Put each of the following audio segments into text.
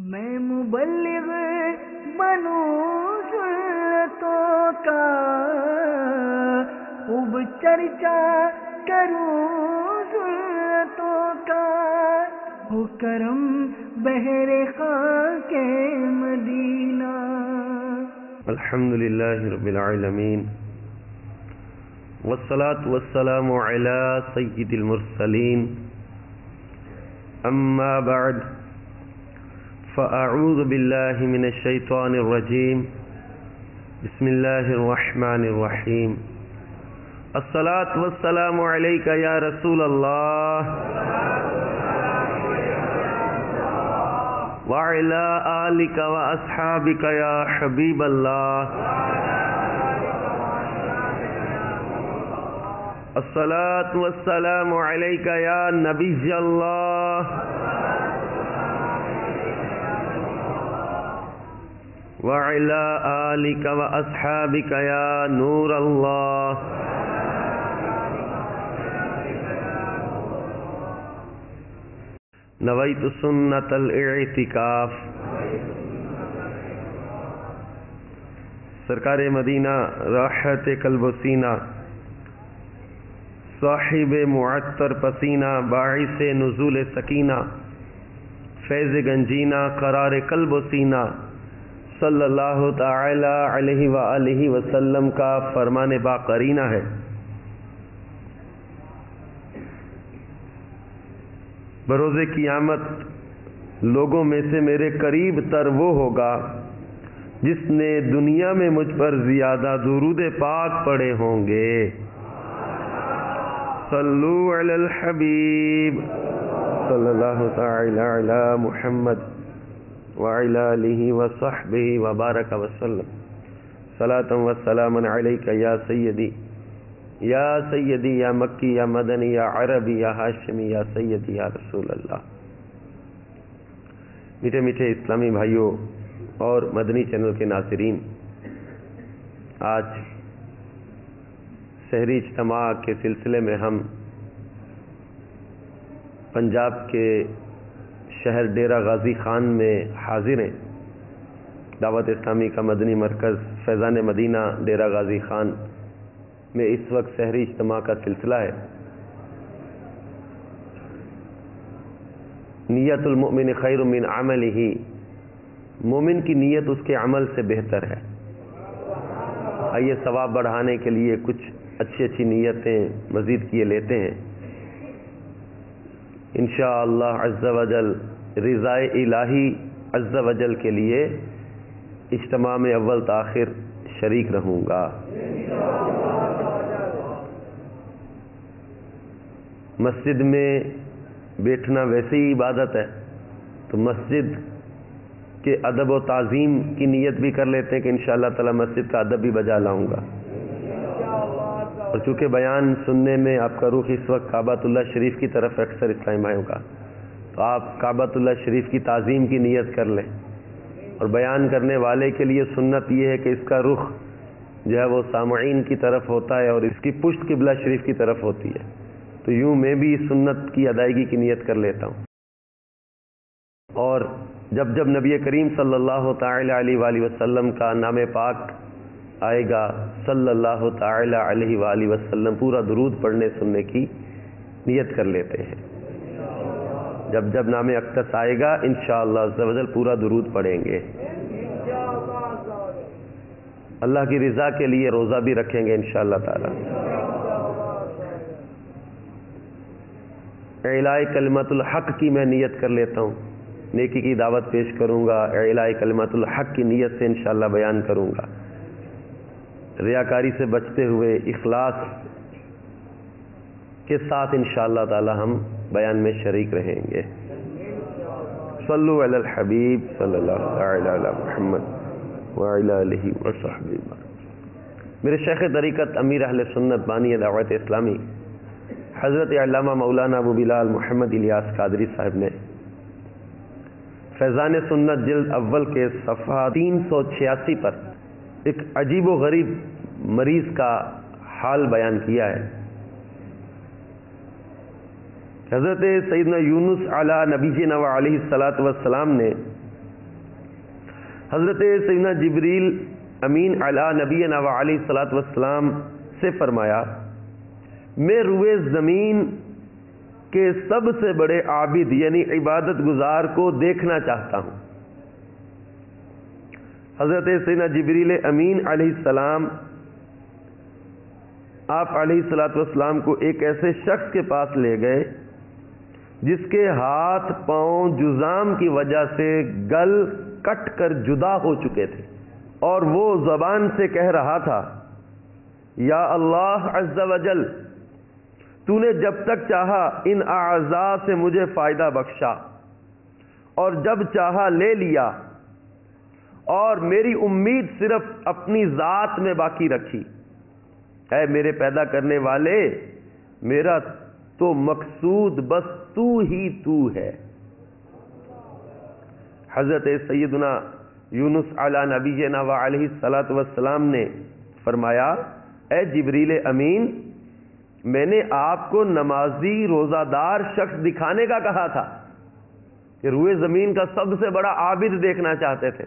میں مبلغ بنوں سنتوں کا، خوب چرچا کروں سنتوں کا، ہو کرم بہر خاک مدینہ۔ الحمدللہ رب العالمین، والصلاة والسلام علی سید المرسلین، اما بعد فاعوذ باللہ من الشیطان الرجیم، بسم اللہ الرحمن الرحیم۔ الصلاة والسلام علیک یا رسول اللہ وعلی آلک واصحابک یا حبیب اللہ۔ الصلاة والسلام علیک یا نبی اللہ وعلی آلک واصحابک یا نور اللہ۔ نویت سنت الاعتکاف۔ سرکار مدینہ راحت قلب و سینہ، صاحب معطر پسینہ، باعث نزول سکینہ، فیض گنجینہ، قرار قلب و سینہ، صلی اللہ تعالی علیہ وآلہ وسلم کا فرمان باقرینہ ہے۔ بروز قیامت لوگوں میں سے میرے قریب تر وہ ہوگا جس نے دنیا میں مجھ پر زیادہ درود پاک پڑھے ہوں گے۔ صلو علی الحبیب صلی اللہ تعالی علی محمد وعلی آلہ وصحبہ وبارک وسلم۔ صلاۃ و سلام علیک یا سیدی یا سیدی یا مکی یا مدنی یا عربی یا ہاشمی یا سیدی یا رسول اللہ۔ میٹھے میٹھے اسلامی بھائیوں اور مدنی چینل کے ناظرین، آج سحری اجتماع کے سلسلے میں ہم پنجاب کے شہر ڈیرہ غازی خان میں حاضر ہیں۔ دعوت اسلامی کا مدنی مرکز فیضان مدینہ ڈیرہ غازی خان میں اس وقت سحری اجتماع کا سلسلہ ہے۔ نیت المؤمن خیر من عملہ، مومن کی نیت اس کے عمل سے بہتر ہے۔ آئیے ثواب بڑھانے کے لیے کچھ اچھی اچھی نیتیں مزید کیے لیتے ہیں، انشاءاللہ عز و جل رضائے الہی عز و جل کے لیے اجتماع میں اول تاخیر شریک رہوں گا۔ مسجد میں بیٹھنا ویسے ہی عبادت ہے، تو مسجد کے ادب و تعظیم کی نیت بھی کر لیتے ہیں کہ انشاءاللہ تعالی مسجد کا ادب بھی بجا لاؤں گا۔ اور چونکہ بیان سننے میں آپ کا رخ اس وقت کعبۃ اللہ شریف کی طرف اکثر اسلامی بھائیوں کا، تو آپ کعبۃ اللہ شریف کی تعظیم کی نیت کر لیں۔ اور بیان کرنے والے کے لیے سنت یہ ہے کہ اس کا رخ جو ہے وہ سامعین کی طرف ہوتا ہے اور اس کی پشت قبلہ شریف کی طرف ہوتی ہے، تو یوں میں بھی سنت کی ادائیگی کی نیت کر لیتا ہوں۔ اور جب جب نبی کریم صلی اللہ تعالی علیہ وآلہ وسلم کا نام پاک آئے گا صلی اللہ تعالی علیہ وآلہ وسلم، پورا درود پڑھنے سننے کی نیت کر لیتے ہیں۔ جب جب نام اقدس آئے گا انشاءاللہ عز و جل پورا درود پڑھیں گے۔ اللہ کی رضا کے لیے روزہ بھی رکھیں گے انشاءاللہ تعالی۔ اعلاء کلمت الحق کی میں نیت کر لیتا ہوں، نیکی کی دعوت پیش کروں گا، اعلاء کلمت الحق کی نیت سے انشاءاللہ بیان کروں گا، ریاکاری سے بچتے ہوئے اخلاص کے ساتھ انشاءاللہ تعالی ہم بیان میں شریک رہیں گے۔ صلو علی الحبیب صلی اللہ تعالی علی محمد وعلی آلہ وصحبہ۔ میرے شیخ طریقت امیر اہل سنت بانی دعوت اسلامی حضرت علامہ مولانا ابو بلال محمد الیاس قادری صاحب نے فیضان سنت جلد اول کے صفحہ 386 پر ایک عجیب و غریب مریض کا حال بیان کیا ہے۔ حضرت سیدنا یونس علی نبینا علیہ الصلاۃ والسلام نے حضرت سیدنا جبریل امین علی نبینا و علیہ الصلوۃ والسلام سے فرمایا میں روئے زمین کے سب سے بڑے عابد یعنی عبادت گزار کو دیکھنا چاہتا ہوں۔ حضرت سیدنا جبریل امین علیہ السلام آپ علیہ الصلوۃ والسلام کو ایک ایسے شخص کے پاس لے گئے جس کے ہاتھ پاؤں جذام کی وجہ سے گل کٹ کر جدا ہو چکے تھے، اور وہ زبان سے کہہ رہا تھا یا اللہ عز وجل، تو نے جب تک چاہا ان اعضاء سے مجھے فائدہ بخشا اور جب چاہا لے لیا، اور میری امید صرف اپنی ذات میں باقی رکھی۔ اے میرے پیدا کرنے والے، میرا تو مقصود بس تو ہی تو ہے۔ حضرت سیدنا یونس علی نبینا و علیہ الصلوۃ والسلام نے فرمایا اے جبریل امین، میں نے آپ کو نمازی روزہ دار شخص دکھانے کا کہا تھا کہ روئے زمین کا سب سے بڑا عابد دیکھنا چاہتے تھے۔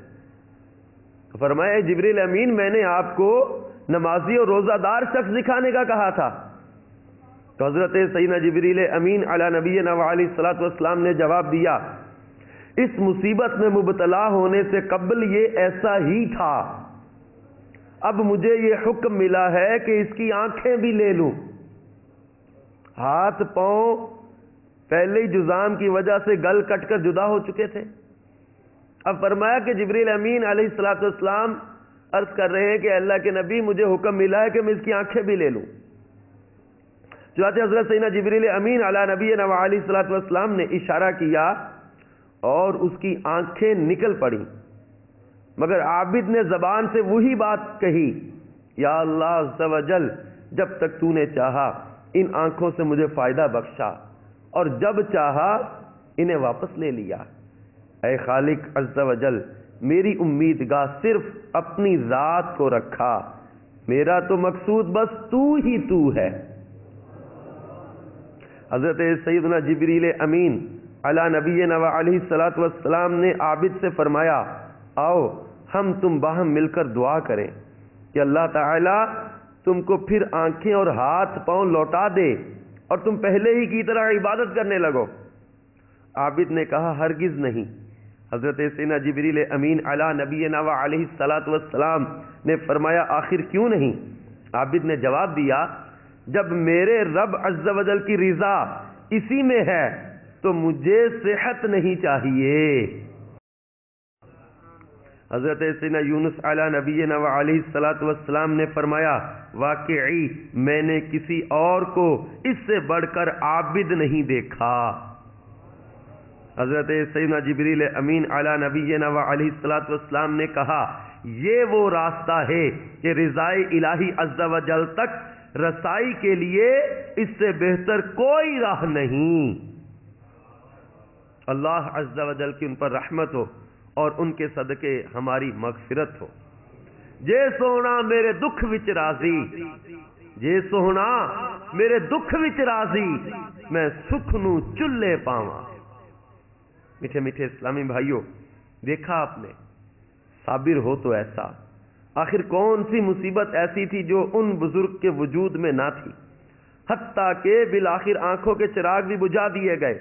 فرمایا جبریل امین، میں نے آپ کو نمازی اور روزہ دار شخص دکھانے کا کہا تھا۔ تو حضرت سیدنا جبریل امین علی نبینا و علیہ الصلوۃ والسلام نے جواب دیا اس مصیبت میں مبتلا ہونے سے قبل یہ ایسا ہی تھا، اب مجھے یہ حکم ملا ہے کہ اس کی آنکھیں بھی لے لوں۔ ہاتھ پاؤں پہلے ہی جذام کی وجہ سے گل کٹ کر جدا ہو چکے تھے۔ اب فرمایا کہ جبریل امین علیہ الصلوۃ والسلام عرض کر رہے ہیں کہ اللہ کے نبی مجھے حکم ملا ہے کہ میں اس کی آنکھیں بھی لے لوں۔ چنانچہ حضرت سیدنا جبریل امین علی نبینا و علیہ الصلوۃ والسلام نے اشارہ کیا اور اس کی آنکھیں نکل پڑی، مگر عابد نے زبان سے وہی بات کہی یا اللہ عز و جل، جب تک تو نے چاہا ان آنکھوں سے مجھے فائدہ بخشا اور جب چاہا انہیں واپس لے لیا۔ اے خالق عز و جل، میری امیدگاہ صرف اپنی ذات کو رکھا، میرا تو مقصود بس تو ہی تو ہے۔ حضرت سیدنا جبریل امین علی نبینا و علیہ الصلوۃ والسلام نے عابد سے فرمایا آؤ ہم تم باہم مل کر دعا کریں کہ اللہ تعالی تم کو پھر آنکھیں اور ہاتھ پاؤں لوٹا دے اور تم پہلے ہی کی طرح عبادت کرنے لگو۔ عابد نے کہا ہرگز نہیں۔ حضرت سیدنا جبریل امین علی نبینا و علیہ الصلوۃ والسلام نے فرمایا آخر کیوں نہیں؟ عابد نے جواب دیا جب میرے رب عز و جل کی رضا اسی میں ہے تو مجھے صحت نہیں چاہیے۔ حضرت سیدنا یونس علی نبینا و علیہ الصلوۃ والسلام نے فرمایا واقعی میں نے کسی اور کو اس سے بڑھ کر عابد نہیں دیکھا۔ حضرت سیدنا جبریل امین علی نبینا و علیہ الصلوۃ والسلام نے کہا یہ وہ راستہ ہے کہ رضائے الہی عز و جل تک رسائی کے لیے اس سے بہتر کوئی راہ نہیں۔ اللہ عز و جل کی ان پر رحمت ہو اور ان کے صدقے ہماری مغفرت ہو۔ جے سونا میرے دکھ وچ راضی، جے سونا میرے دکھ وچ راضی، میں سکھ نو چلے پاواں۔ میٹھے میٹھے اسلامی بھائیوں، دیکھا آپ نے، صابر ہو تو ایسا۔ آخر کون سی مصیبت ایسی تھی جو ان بزرگ کے وجود میں نہ تھی؟ حتیٰ کہ بالآخر آنکھوں کے چراغ بھی بجھا دیے گئے،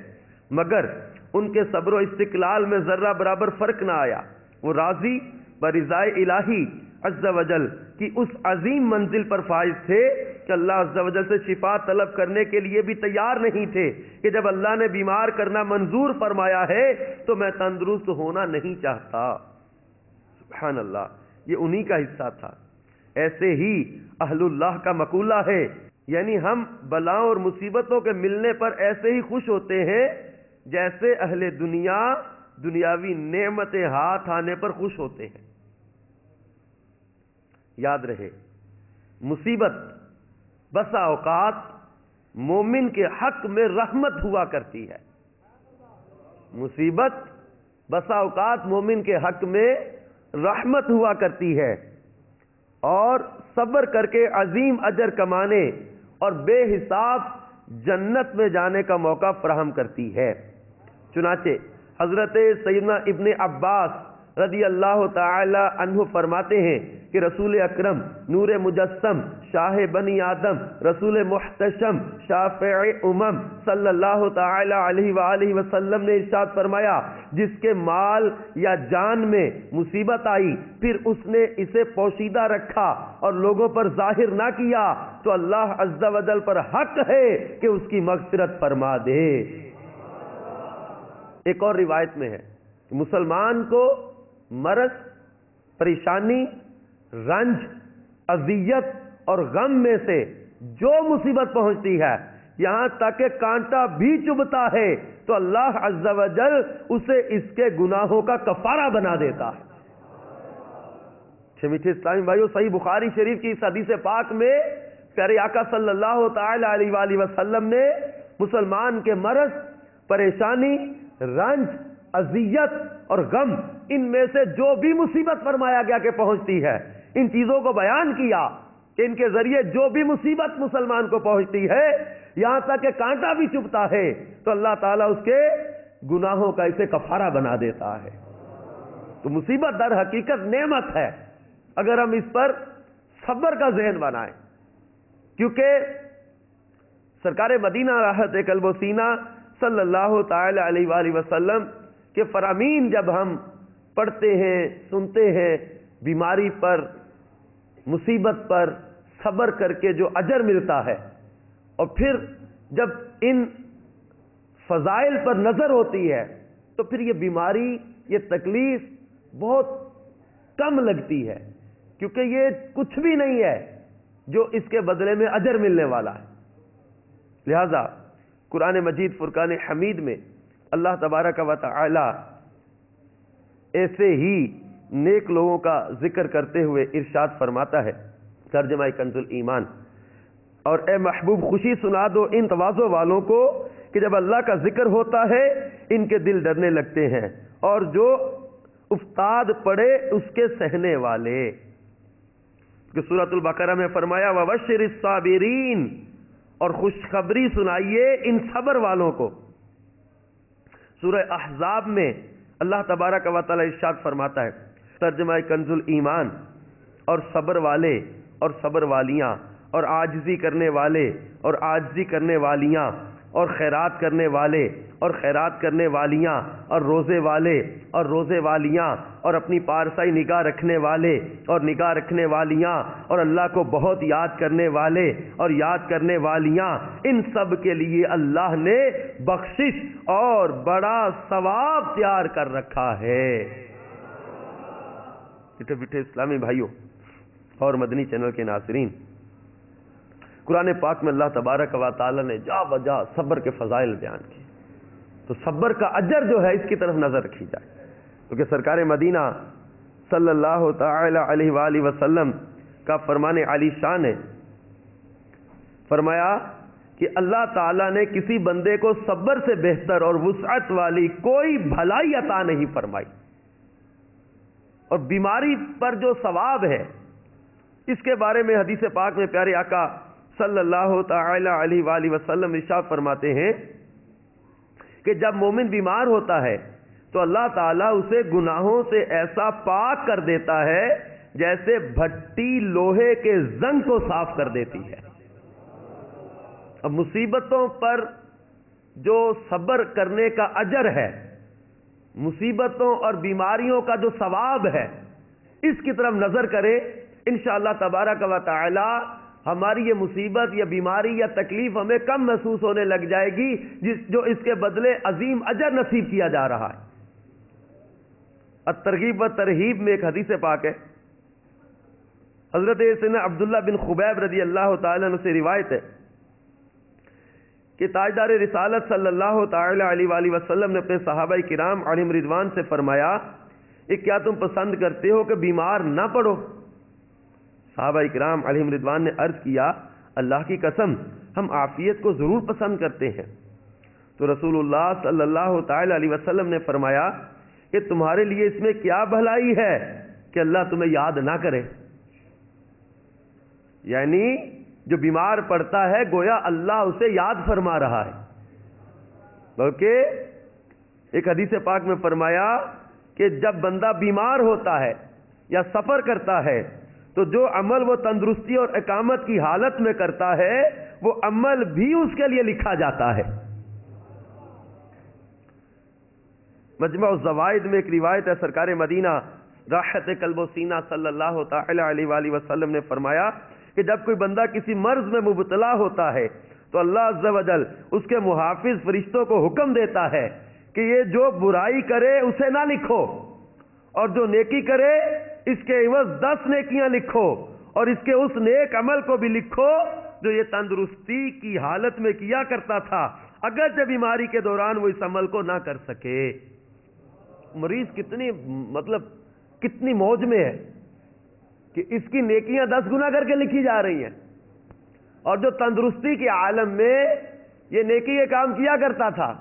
مگر ان کے صبر و استقلال میں ذرہ برابر فرق نہ آیا۔ وہ راضی برضائے الہی عز و جل کی اس عظیم منزل پر فائز تھے کہ اللہ عز و جل سے شفا طلب کرنے کے لیے بھی تیار نہیں تھے کہ جب اللہ نے بیمار کرنا منظور فرمایا ہے تو میں تندرست ہونا نہیں چاہتا۔ سبحان اللہ، یہ انہی کا حصہ تھا۔ ایسے ہی اہل اللہ کا مقولہ ہے، یعنی ہم بلاؤں اور مصیبتوں کے ملنے پر ایسے ہی خوش ہوتے ہیں جیسے اہل دنیا دنیاوی نعمتیں ہاتھ آنے پر خوش ہوتے ہیں۔ یاد رہے، مصیبت بسا اوقات مومن کے حق میں رحمت ہوا کرتی ہے۔ مصیبت بسا اوقات مومن کے حق میں رحمت ہوا کرتی ہے اور صبر کر کے عظیم اجر کمانے اور بے حساب جنت میں جانے کا موقع فراہم کرتی ہے۔ چنانچہ حضرت سیدنا ابن عباس رضی اللہ تعالی عنہ فرماتے ہیں کہ رسول اکرم نور مجسم شاہ بنی آدم رسول محتشم شافع امم صلی اللہ تعالی علیہ وآلہ وسلم نے ارشاد فرمایا، جس کے مال یا جان میں مصیبت آئی پھر اس نے اسے پوشیدہ رکھا اور لوگوں پر ظاہر نہ کیا تو اللہ عز و جل پر حق ہے کہ اس کی مغفرت فرما دے۔ ایک اور روایت میں ہے کہ مسلمان کو مرض، پریشانی، رنج، اذیت اور غم میں سے جو مصیبت پہنچتی ہے، یہاں تک کہ کانٹا بھی چبھتا ہے، تو اللہ عز و جل اسے اس کے گناہوں کا کفارہ بنا دیتا ہے۔ میٹھے اسلامی بھائیو، صحیح بخاری شریف کی اس حدیث پاک میں پیارے آقا صلی اللہ تعالی علیہ وآلہ وسلم نے مسلمان کے مرض، پریشانی، رنج، اذیت اور غم، ان میں سے جو بھی مصیبت فرمایا گیا کہ پہنچتی ہے، ان چیزوں کو بیان کیا کہ ان کے ذریعے جو بھی مصیبت مسلمان کو پہنچتی ہے، یہاں تک کہ کانٹا بھی چبھتا ہے، تو اللہ تعالیٰ اس کے گناہوں کا اسے کفارہ بنا دیتا ہے۔ تو مصیبت در حقیقت نعمت ہے اگر ہم اس پر صبر کا ذہن بنائیں، کیونکہ سرکار مدینہ راحت قلب و سینہ صلی اللہ تعالی علیہ وآلہ وسلم کے فرامین جب ہم پڑھتے ہیں، سنتے ہیں، بیماری پر، مصیبت پر صبر کر کے جو اجر ملتا ہے، اور پھر جب ان فضائل پر نظر ہوتی ہے تو پھر یہ بیماری، یہ تکلیف بہت کم لگتی ہے، کیونکہ یہ کچھ بھی نہیں ہے جو اس کے بدلے میں اجر ملنے والا ہے۔ لہذا قرآن مجید فرقان حمید میں اللہ تبارک و تعالی ایسے ہی نیک لوگوں کا ذکر کرتے ہوئے ارشاد فرماتا ہے، ترجمہ کنز الایمان، اور اے محبوب خوشی سنا دو ان تواضع والوں کو کہ جب اللہ کا ذکر ہوتا ہے ان کے دل ڈرنے لگتے ہیں، اور جو افتاد پڑے اس کے سہنے والے، کہ سورۃ البقرہ میں فرمایا وَبَشِّرِ الصَّابِرِينَ، اور خوشخبری سنائیے ان صبر والوں کو۔ سورہ احزاب میں اللہ تبارک و تعالی ارشاد فرماتا ہے، ترجمہ کنز الایمان، اور صبر والے اور صبر والیاں اور عاجزی کرنے والے اور عاجزی کرنے والیاں اور خیرات کرنے والے اور خیرات کرنے والیاں اور روزے والے اور روزے والیاں اور اپنی پارسائی نگاہ رکھنے والے اور نگاہ رکھنے والیاں اور اللہ کو بہت یاد کرنے والے اور یاد کرنے والیاں، ان سب کے لیے اللہ نے بخشش اور بڑا ثواب تیار کر رکھا ہے۔ بیٹھے بیٹھے اسلامی بھائیوں اور مدنی چینل کے ناظرین، قرآن پاک میں اللہ تبارک و تعالی نے جا بجا صبر کے فضائل بیان کیے، تو صبر کا اجر جو ہے اس کی طرف نظر رکھی جائے، کیونکہ سرکار مدینہ صلی اللہ تعالی علیہ وآلہ وسلم کا فرمان علی شان ہے، فرمایا کہ اللہ تعالیٰ نے کسی بندے کو صبر سے بہتر اور وسعت والی کوئی بھلائی عطا نہیں فرمائی، اور بیماری پر جو ثواب ہے اس کے بارے میں حدیث پاک میں پیارے آقا صلی اللہ تعالی علیہ وآلہ وسلم ارشاد فرماتے ہیں کہ جب مومن بیمار ہوتا ہے تو اللہ تعالیٰ اسے گناہوں سے ایسا پاک کر دیتا ہے جیسے بھٹی لوہے کے زنگ کو صاف کر دیتی ہے۔ اب مصیبتوں پر جو صبر کرنے کا اجر ہے، مصیبتوں اور بیماریوں کا جو ثواب ہے، اس کی طرف نظر کرے، انشاءاللہ تبارک و تعالی ہماری یہ مصیبت یا بیماری یا تکلیف ہمیں کم محسوس ہونے لگ جائے گی، جو اس کے بدلے عظیم اجر نصیب کیا جا رہا ہے۔ الترغیب و ترہیب میں ایک حدیث پاک ہے، حضرت سیدنا عبداللہ بن خبیب رضی اللہ تعالیٰ عنہ سے روایت ہے کہ تاجدار رسالت صلی اللہ تعالی علیہ وآلہ وسلم نے اپنے صحابہ کرام علیہم رضوان سے فرمایا کہ کیا تم پسند کرتے ہو کہ بیمار نہ پڑو؟ صحابہ کرام علیہم رضوان نے عرض کیا، اللہ کی قسم ہم عافیت کو ضرور پسند کرتے ہیں۔ تو رسول اللہ صلی اللہ تعالی علیہ وسلم نے فرمایا کہ تمہارے لیے اس میں کیا بھلائی ہے کہ اللہ تمہیں یاد نہ کرے؟ یعنی جو بیمار پڑتا ہے گویا اللہ اسے یاد فرما رہا ہے، بلکہ ایک حدیث پاک میں فرمایا کہ جب بندہ بیمار ہوتا ہے یا سفر کرتا ہے تو جو عمل وہ تندرستی اور اقامت کی حالت میں کرتا ہے وہ عمل بھی اس کے لیے لکھا جاتا ہے. مجمع الزوائد میں ایک روایت ہے، سرکار مدینہ راحت قلب و سینہ صلی اللہ تعالی علیہ وآلہ وسلم نے فرمایا کہ جب کوئی بندہ کسی مرض میں مبتلا ہوتا ہے تو اللہ عز و جل اس کے محافظ فرشتوں کو حکم دیتا ہے کہ یہ جو برائی کرے اسے نہ لکھو، اور جو نیکی کرے اس کے عوض 10 نیکیاں لکھو، اور اس کے اس نیک عمل کو بھی لکھو جو یہ تندرستی کی حالت میں کیا کرتا تھا اگرچہ بیماری کے دوران وہ اس عمل کو نہ کر سکے. مریض کتنی موج میں ہے کہ اس کی نیکیاں 10 گنا کر کے لکھی جا رہی ہیں، اور جو تندرستی کے عالم میں یہ نیکی کے کام کیا کرتا تھا،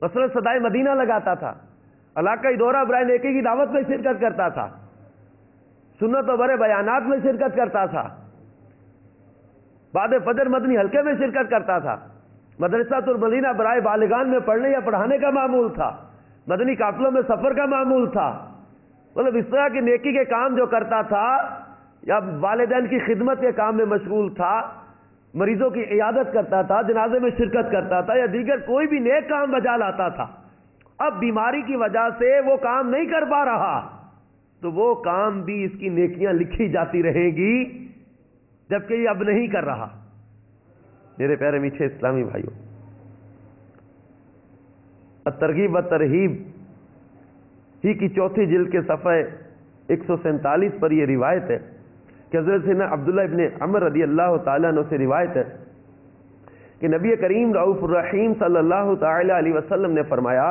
مثلا صدائے مدینہ لگاتا تھا، علاقائی دورہ برائے نیکی کی دعوت میں شرکت کرتا تھا، سنت و بڑے بیانات میں شرکت کرتا تھا، بعد فجر مدنی حلقے میں شرکت کرتا تھا، مدرسہ المدینہ برائے بالغان میں پڑھنے یا پڑھانے کا معمول تھا، مدنی قافلوں میں سفر کا معمول تھا، مطلب اس طرح کی نیکی کے کام جو کرتا تھا، یا والدین کی خدمت کے کام میں مشغول تھا، مریضوں کی عیادت کرتا تھا، جنازے میں شرکت کرتا تھا، یا دیگر کوئی بھی نیک کام بجا لاتا تھا. اب بیماری کی وجہ سے وہ کام نہیں کر پا رہا تو وہ کام بھی اس کی نیکیاں لکھی جاتی رہیں گی جبکہ یہ اب نہیں کر رہا. میرے پیارے میٹھے اسلامی بھائیوں، الترغیب و ترہیب ہی کی 4 جلد کے صفحہ 147 پر یہ روایت ہے کہ حضرت سیدنا عبداللہ ابن عمر رضی اللہ تعالیٰ عنہ سے روایت ہے کہ نبی کریم رؤوف الرحیم صلی اللہ تعالی علیہ وسلم نے فرمایا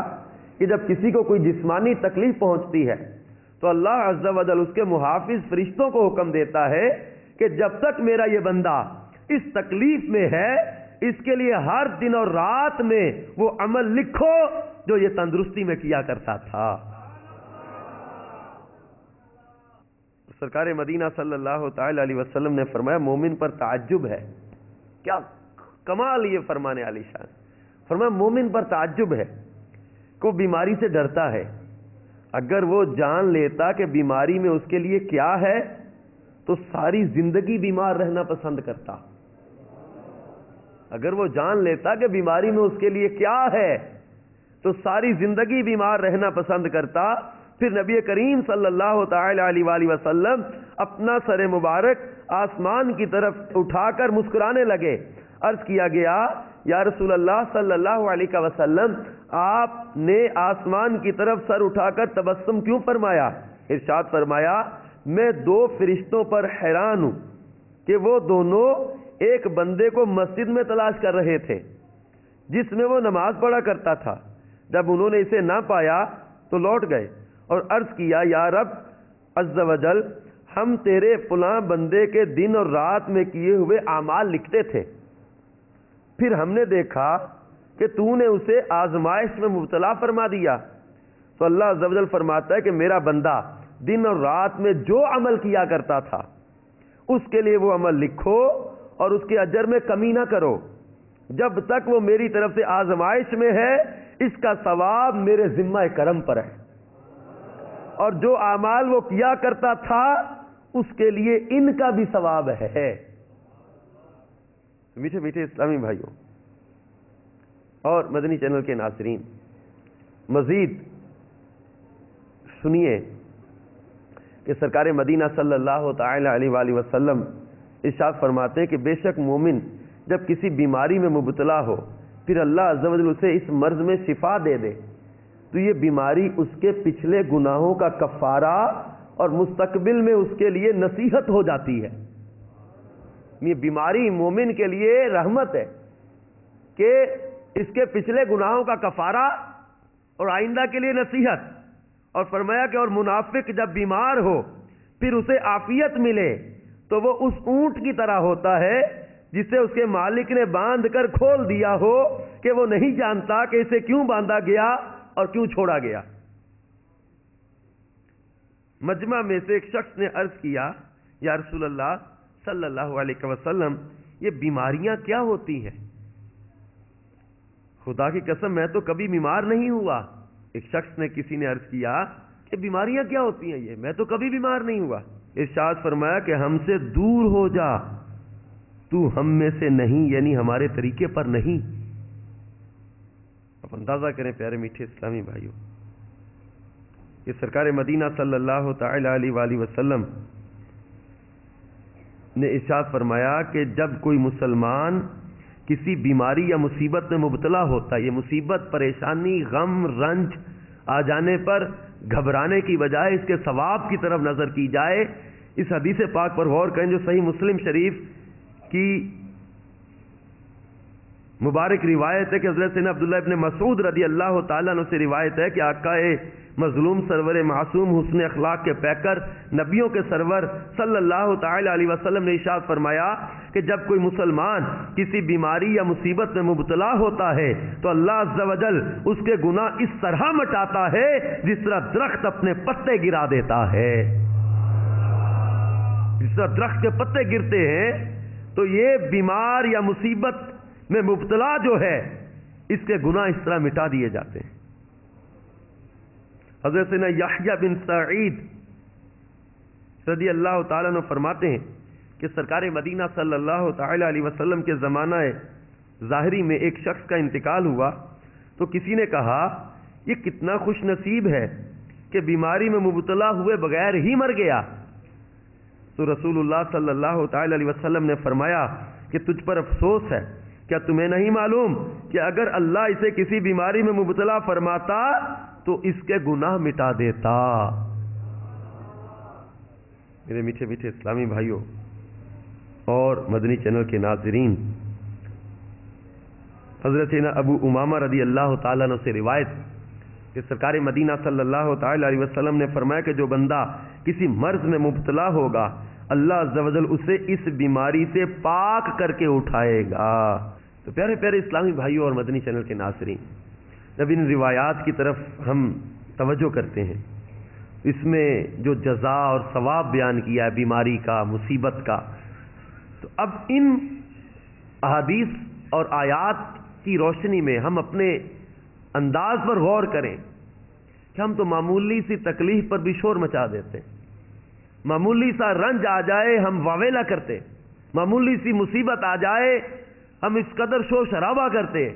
کہ جب کسی کو کوئی جسمانی تکلیف پہنچتی ہے تو اللہ عز و جل اس کے محافظ فرشتوں کو حکم دیتا ہے کہ جب تک میرا یہ بندہ اس تکلیف میں ہے اس کے لیے ہر دن اور رات میں وہ عمل لکھو جو یہ تندرستی میں کیا کرتا تھا. سرکار مدینہ صلی اللہ تعالی علیہ وسلم نے فرمایا مومن پر تعجب ہے. کیا کمال یہ فرمانے علی شان. فرمایا مومن پر تعجب ہے کہ وہ بیماری سے ڈرتا ہے. اگر وہ جان لیتا کہ بیماری میں اس کے لیے کیا ہے تو ساری زندگی بیمار رہنا پسند کرتا. اگر وہ جان لیتا کہ بیماری میں اس کے لیے کیا ہے تو ساری زندگی بیمار رہنا پسند کرتا. پھر نبی کریم صلی اللہ تعالی علیہ وآلہ وسلم اپنا سر مبارک آسمان کی طرف اٹھا کر مسکرانے لگے. عرض کیا گیا یا رسول اللہ صلی اللہ علیہ وسلم آپ نے آسمان کی طرف سر اٹھا کر تبسم کیوں فرمایا؟ ارشاد فرمایا میں 2 فرشتوں پر حیران ہوں کہ وہ دونوں ایک بندے کو مسجد میں تلاش کر رہے تھے جس میں وہ نماز پڑھا کرتا تھا. جب انہوں نے اسے نہ پایا تو لوٹ گئے اور عرض کیا یا رب عز و جل ہم تیرے فلاں بندے کے دن اور رات میں کیے ہوئے اعمال لکھتے تھے، پھر ہم نے دیکھا کہ تو نے اسے آزمائش میں مبتلا فرما دیا. تو اللہ عز و جل فرماتا ہے کہ میرا بندہ دن اور رات میں جو عمل کیا کرتا تھا اس کے لیے وہ عمل لکھو اور اس کے اجر میں کمی نہ کرو جب تک وہ میری طرف سے آزمائش میں ہے. اس کا ثواب میرے ذمہ کرم پر ہے، اور جو اعمال وہ کیا کرتا تھا اس کے لیے ان کا بھی ثواب ہے. میٹھے میٹھے اسلامی بھائیوں اور مدنی چینل کے ناظرین، مزید سنیے کہ سرکار مدینہ صلی اللہ تعالی علیہ وآلہ وسلم ارشاد فرماتے ہیں کہ بے شک مومن جب کسی بیماری میں مبتلا ہو پھر اللہ عز و جل اسے اس مرض میں شفا دے دے تو یہ بیماری اس کے پچھلے گناہوں کا کفارہ اور مستقبل میں اس کے لیے نصیحت ہو جاتی ہے. یہ بیماری مومن کے لیے رحمت ہے کہ اس کے پچھلے گناہوں کا کفارہ اور آئندہ کے لیے نصیحت. اور فرمایا کہ اور منافق جب بیمار ہو پھر اسے عافیت ملے تو وہ اس اونٹ کی طرح ہوتا ہے جسے اس کے مالک نے باندھ کر کھول دیا ہو کہ وہ نہیں جانتا کہ اسے کیوں باندھا گیا اور کیوں چھوڑا گیا. مجمع میں سے ایک شخص نے عرض کیا یا رسول اللہ صلی اللہ علیہ وسلم یہ بیماریاں کیا ہوتی ہیں؟ خدا کی قسم میں تو کبھی بیمار نہیں ہوا. ایک شخص نے کسی نے عرض کیا کہ بیماریاں کیا ہوتی ہیں یہ، میں تو کبھی بیمار نہیں ہوا. ارشاد فرمایا کہ ہم سے دور ہو جا، تو ہم میں سے نہیں، یعنی ہمارے طریقے پر نہیں. اب اندازہ کریں پیارے میٹھے اسلامی بھائیوں، کہ سرکار مدینہ صلی اللہ تعالی علیہ وآلہ وسلم نے ارشاد فرمایا کہ جب کوئی مسلمان کسی بیماری یا مصیبت میں مبتلا ہوتا ہے، یہ مصیبت، پریشانی، غم، رنج آ جانے پر گھبرانے کی بجائے اس کے ثواب کی طرف نظر کی جائے. اس حدیث پاک پر غور کریں جو صحیح مسلم شریف کی مبارک روایت ہے کہ حضرت سیدنا عبداللہ ابن مسعود رضی اللہ تعالیٰ عنہ سے روایت ہے کہ آقا مظلوم سرور معصوم حسن اخلاق کے پیکر نبیوں کے سرور صلی اللہ تعالی علیہ وسلم نے ارشاد فرمایا کہ جب کوئی مسلمان کسی بیماری یا مصیبت میں مبتلا ہوتا ہے تو اللہ عز و جل اس کے گناہ اس طرح مٹاتا ہے جس طرح درخت اپنے پتے گرا دیتا ہے. جس طرح درخت کے پتے گرتے ہیں تو یہ بیمار یا مصیبت میں مبتلا جو ہے اس کے گناہ اس طرح مٹا دیے جاتے ہیں. حضرت سیدنا یحییٰ بن سعید رضی اللہ تعالیٰ عنہ فرماتے ہیں کہ سرکار مدینہ صلی اللہ تعالی علیہ وسلم کے زمانہ ظاہری میں ایک شخص کا انتقال ہوا تو کسی نے کہا یہ کتنا خوش نصیب ہے کہ بیماری میں مبتلا ہوئے بغیر ہی مر گیا. تو رسول اللہ صلی اللہ تعالی علیہ وسلم نے فرمایا کہ تجھ پر افسوس ہے، کیا تمہیں نہیں معلوم کہ اگر اللہ اسے کسی بیماری میں مبتلا فرماتا تو اس کے گناہ مٹا دیتا. میرے میٹھے میٹھے اسلامی بھائیوں اور مدنی چینل کے ناظرین، حضرت ابو امامہ رضی اللہ تعالیٰ عنہ سے روایت کہ سرکار مدینہ صلی اللہ تعالی علیہ وسلم نے فرمایا کہ جو بندہ کسی مرض میں مبتلا ہوگا اللہ عز و جل اسے اس بیماری سے پاک کر کے اٹھائے گا. تو پیارے پیارے اسلامی بھائیوں اور مدنی چینل کے ناظرین، جب ان روایات کی طرف ہم توجہ کرتے ہیں، اس میں جو جزا اور ثواب بیان کیا ہے بیماری کا، مصیبت کا، تو اب ان احادیث اور آیات کی روشنی میں ہم اپنے انداز پر غور کریں کہ ہم تو معمولی سی تکلیف پر بھی شور مچا دیتے ہیں، معمولی سا رنج آ جائے ہم واویلا کرتے، معمولی سی مصیبت آ جائے ہم اس قدر شور شرابہ کرتے،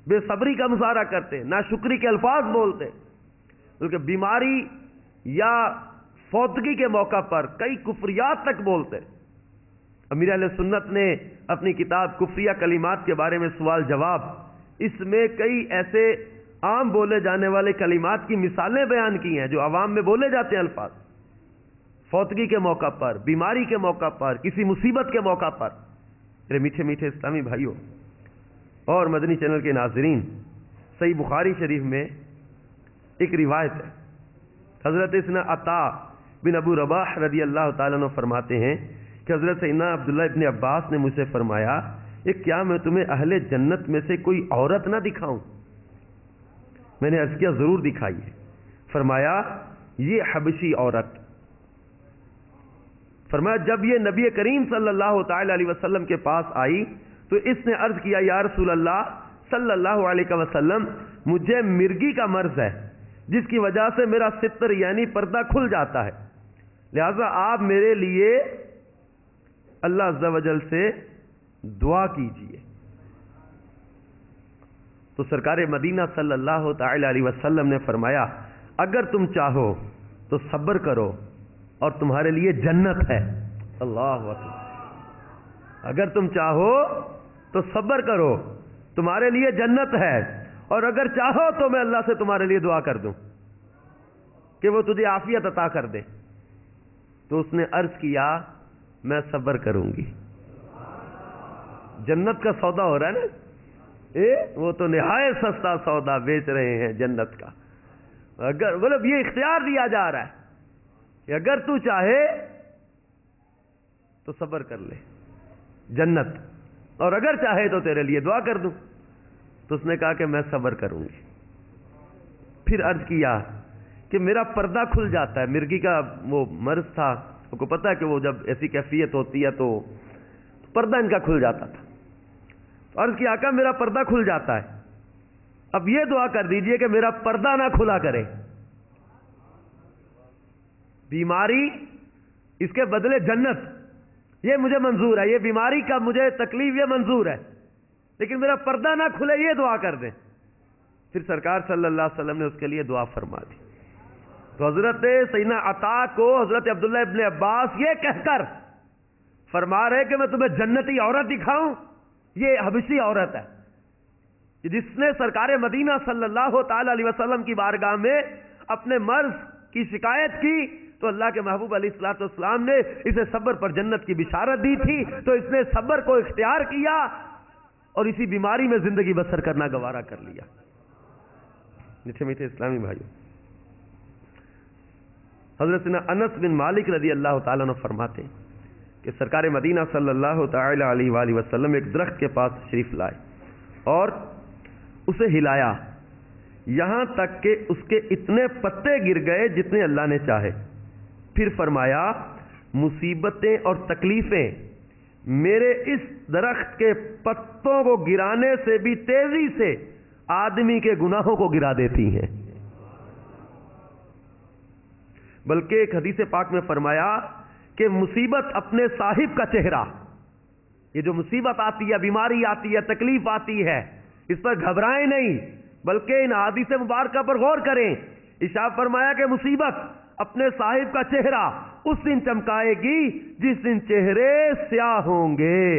بے صبری کا مظاہرہ کرتے، ناشکری کے الفاظ بولتے، بلکہ بیماری یا فوتگی کے موقع پر کئی کفریات تک بولتے. امیر اہل سنت نے اپنی کتاب کفریہ کلمات کے بارے میں سوال جواب، اس میں کئی ایسے عام بولے جانے والے کلمات کی مثالیں بیان کی ہیں جو عوام میں بولے جاتے ہیں الفاظ، فوتگی کے موقع پر، بیماری کے موقع پر، کسی مصیبت کے موقع پر. میرے میٹھے میٹھے اسلامی بھائیوں اور مدنی چینل کے ناظرین، صحیح بخاری شریف میں ایک روایت ہے، حضرت سیدنا عطا بن ابو رباح رضی اللہ تعالیٰ عنہ فرماتے ہیں کہ حضرت سیدنا عبداللہ ابن عباس نے مجھ سے فرمایا کہ کیا میں تمہیں اہل جنت میں سے کوئی عورت نہ دکھاؤں؟ میں نے عرض کیا ضرور دکھائیے. فرمایا یہ حبشی عورت. فرمایا جب یہ نبی کریم صلی اللہ تعالی علیہ وسلم کے پاس آئی تو اس نے عرض کیا یا رسول اللہ صلی اللہ علیہ وسلم، مجھے مرگی کا مرض ہے جس کی وجہ سے میرا ستر یعنی پردہ کھل جاتا ہے، لہذا آپ میرے لیے اللہ عز و جل سے دعا کیجیے. تو سرکار مدینہ صلی اللہ تعالی علیہ وسلم نے فرمایا اگر تم چاہو تو صبر کرو اور تمہارے لیے جنت ہے. اللہ اکبر. اگر تم چاہو تو صبر کرو، تمہارے لیے جنت ہے، اور اگر چاہو تو میں اللہ سے تمہارے لیے دعا کر دوں کہ وہ تجھے عافیت عطا کر دے. تو اس نے عرض کیا میں صبر کروں گی. جنت کا سودا ہو رہا ہے نا، وہ تو نہایت سستا سودا بیچ رہے ہیں جنت کا. اگر مطلب یہ اختیار دیا جا رہا ہے کہ اگر تو چاہے تو صبر کر لے جنت، اور اگر چاہے تو تیرے لیے دعا کر دوں. تو اس نے کہا کہ میں صبر کروں گی. پھر عرض کیا کہ میرا پردہ کھل جاتا ہے. مرگی کا وہ مرض تھا، آپ کو پتا ہے کہ وہ جب ایسی کیفیت ہوتی ہے تو پردہ ان کا کھل جاتا تھا. عرض کیا آقا میرا پردہ کھل جاتا ہے، اب یہ دعا کر دیجئے کہ میرا پردہ نہ کھلا کرے. بیماری اس کے بدلے جنت، یہ مجھے منظور ہے، یہ بیماری کا مجھے تکلیف یہ منظور ہے، لیکن میرا پردہ نہ کھلے، یہ دعا کر دیں۔ پھر سرکار صلی اللہ علیہ وسلم نے اس کے لیے دعا فرما دی۔ تو حضرت سیدنا عطا کو حضرت عبداللہ ابن عباس یہ کہہ کر فرما رہے کہ میں تمہیں جنتی عورت دکھاؤں، یہ حبشی عورت ہے جس نے سرکار مدینہ صلی اللہ تعالی علیہ وسلم کی بارگاہ میں اپنے مرض کی شکایت کی، تو اللہ کے محبوب علیہ الصلوۃ والسلام نے اسے صبر پر جنت کی بشارت دی تھی، تو اس نے صبر کو اختیار کیا اور اسی بیماری میں زندگی بسر کرنا گوارا کر لیا۔ میٹھے میٹھے اسلامی بھائیو، حضرت انس بن مالک رضی اللہ تعالیٰ عنہ فرماتے ہیں کہ سرکار مدینہ صلی اللہ تعالی علیہ وآلہ وسلم ایک درخت کے پاس تشریف لائے اور اسے ہلایا، یہاں تک کہ اس کے اتنے پتے گر گئے جتنے اللہ نے چاہے۔ پھر فرمایا مصیبتیں اور تکلیفیں میرے اس درخت کے پتوں کو گرانے سے بھی تیزی سے آدمی کے گناہوں کو گرا دیتی ہیں۔ بلکہ ایک حدیث پاک میں فرمایا کہ مصیبت اپنے صاحب کا چہرہ، یہ جو مصیبت آتی ہے، بیماری آتی ہے، تکلیف آتی ہے، اس پر گھبرائیں نہیں بلکہ ان حدیث مبارکہ پر غور کریں۔ ارشاد فرمایا کہ مصیبت اپنے صاحب کا چہرہ اس دن چمکائے گی جس دن چہرے سیاہ ہوں گے۔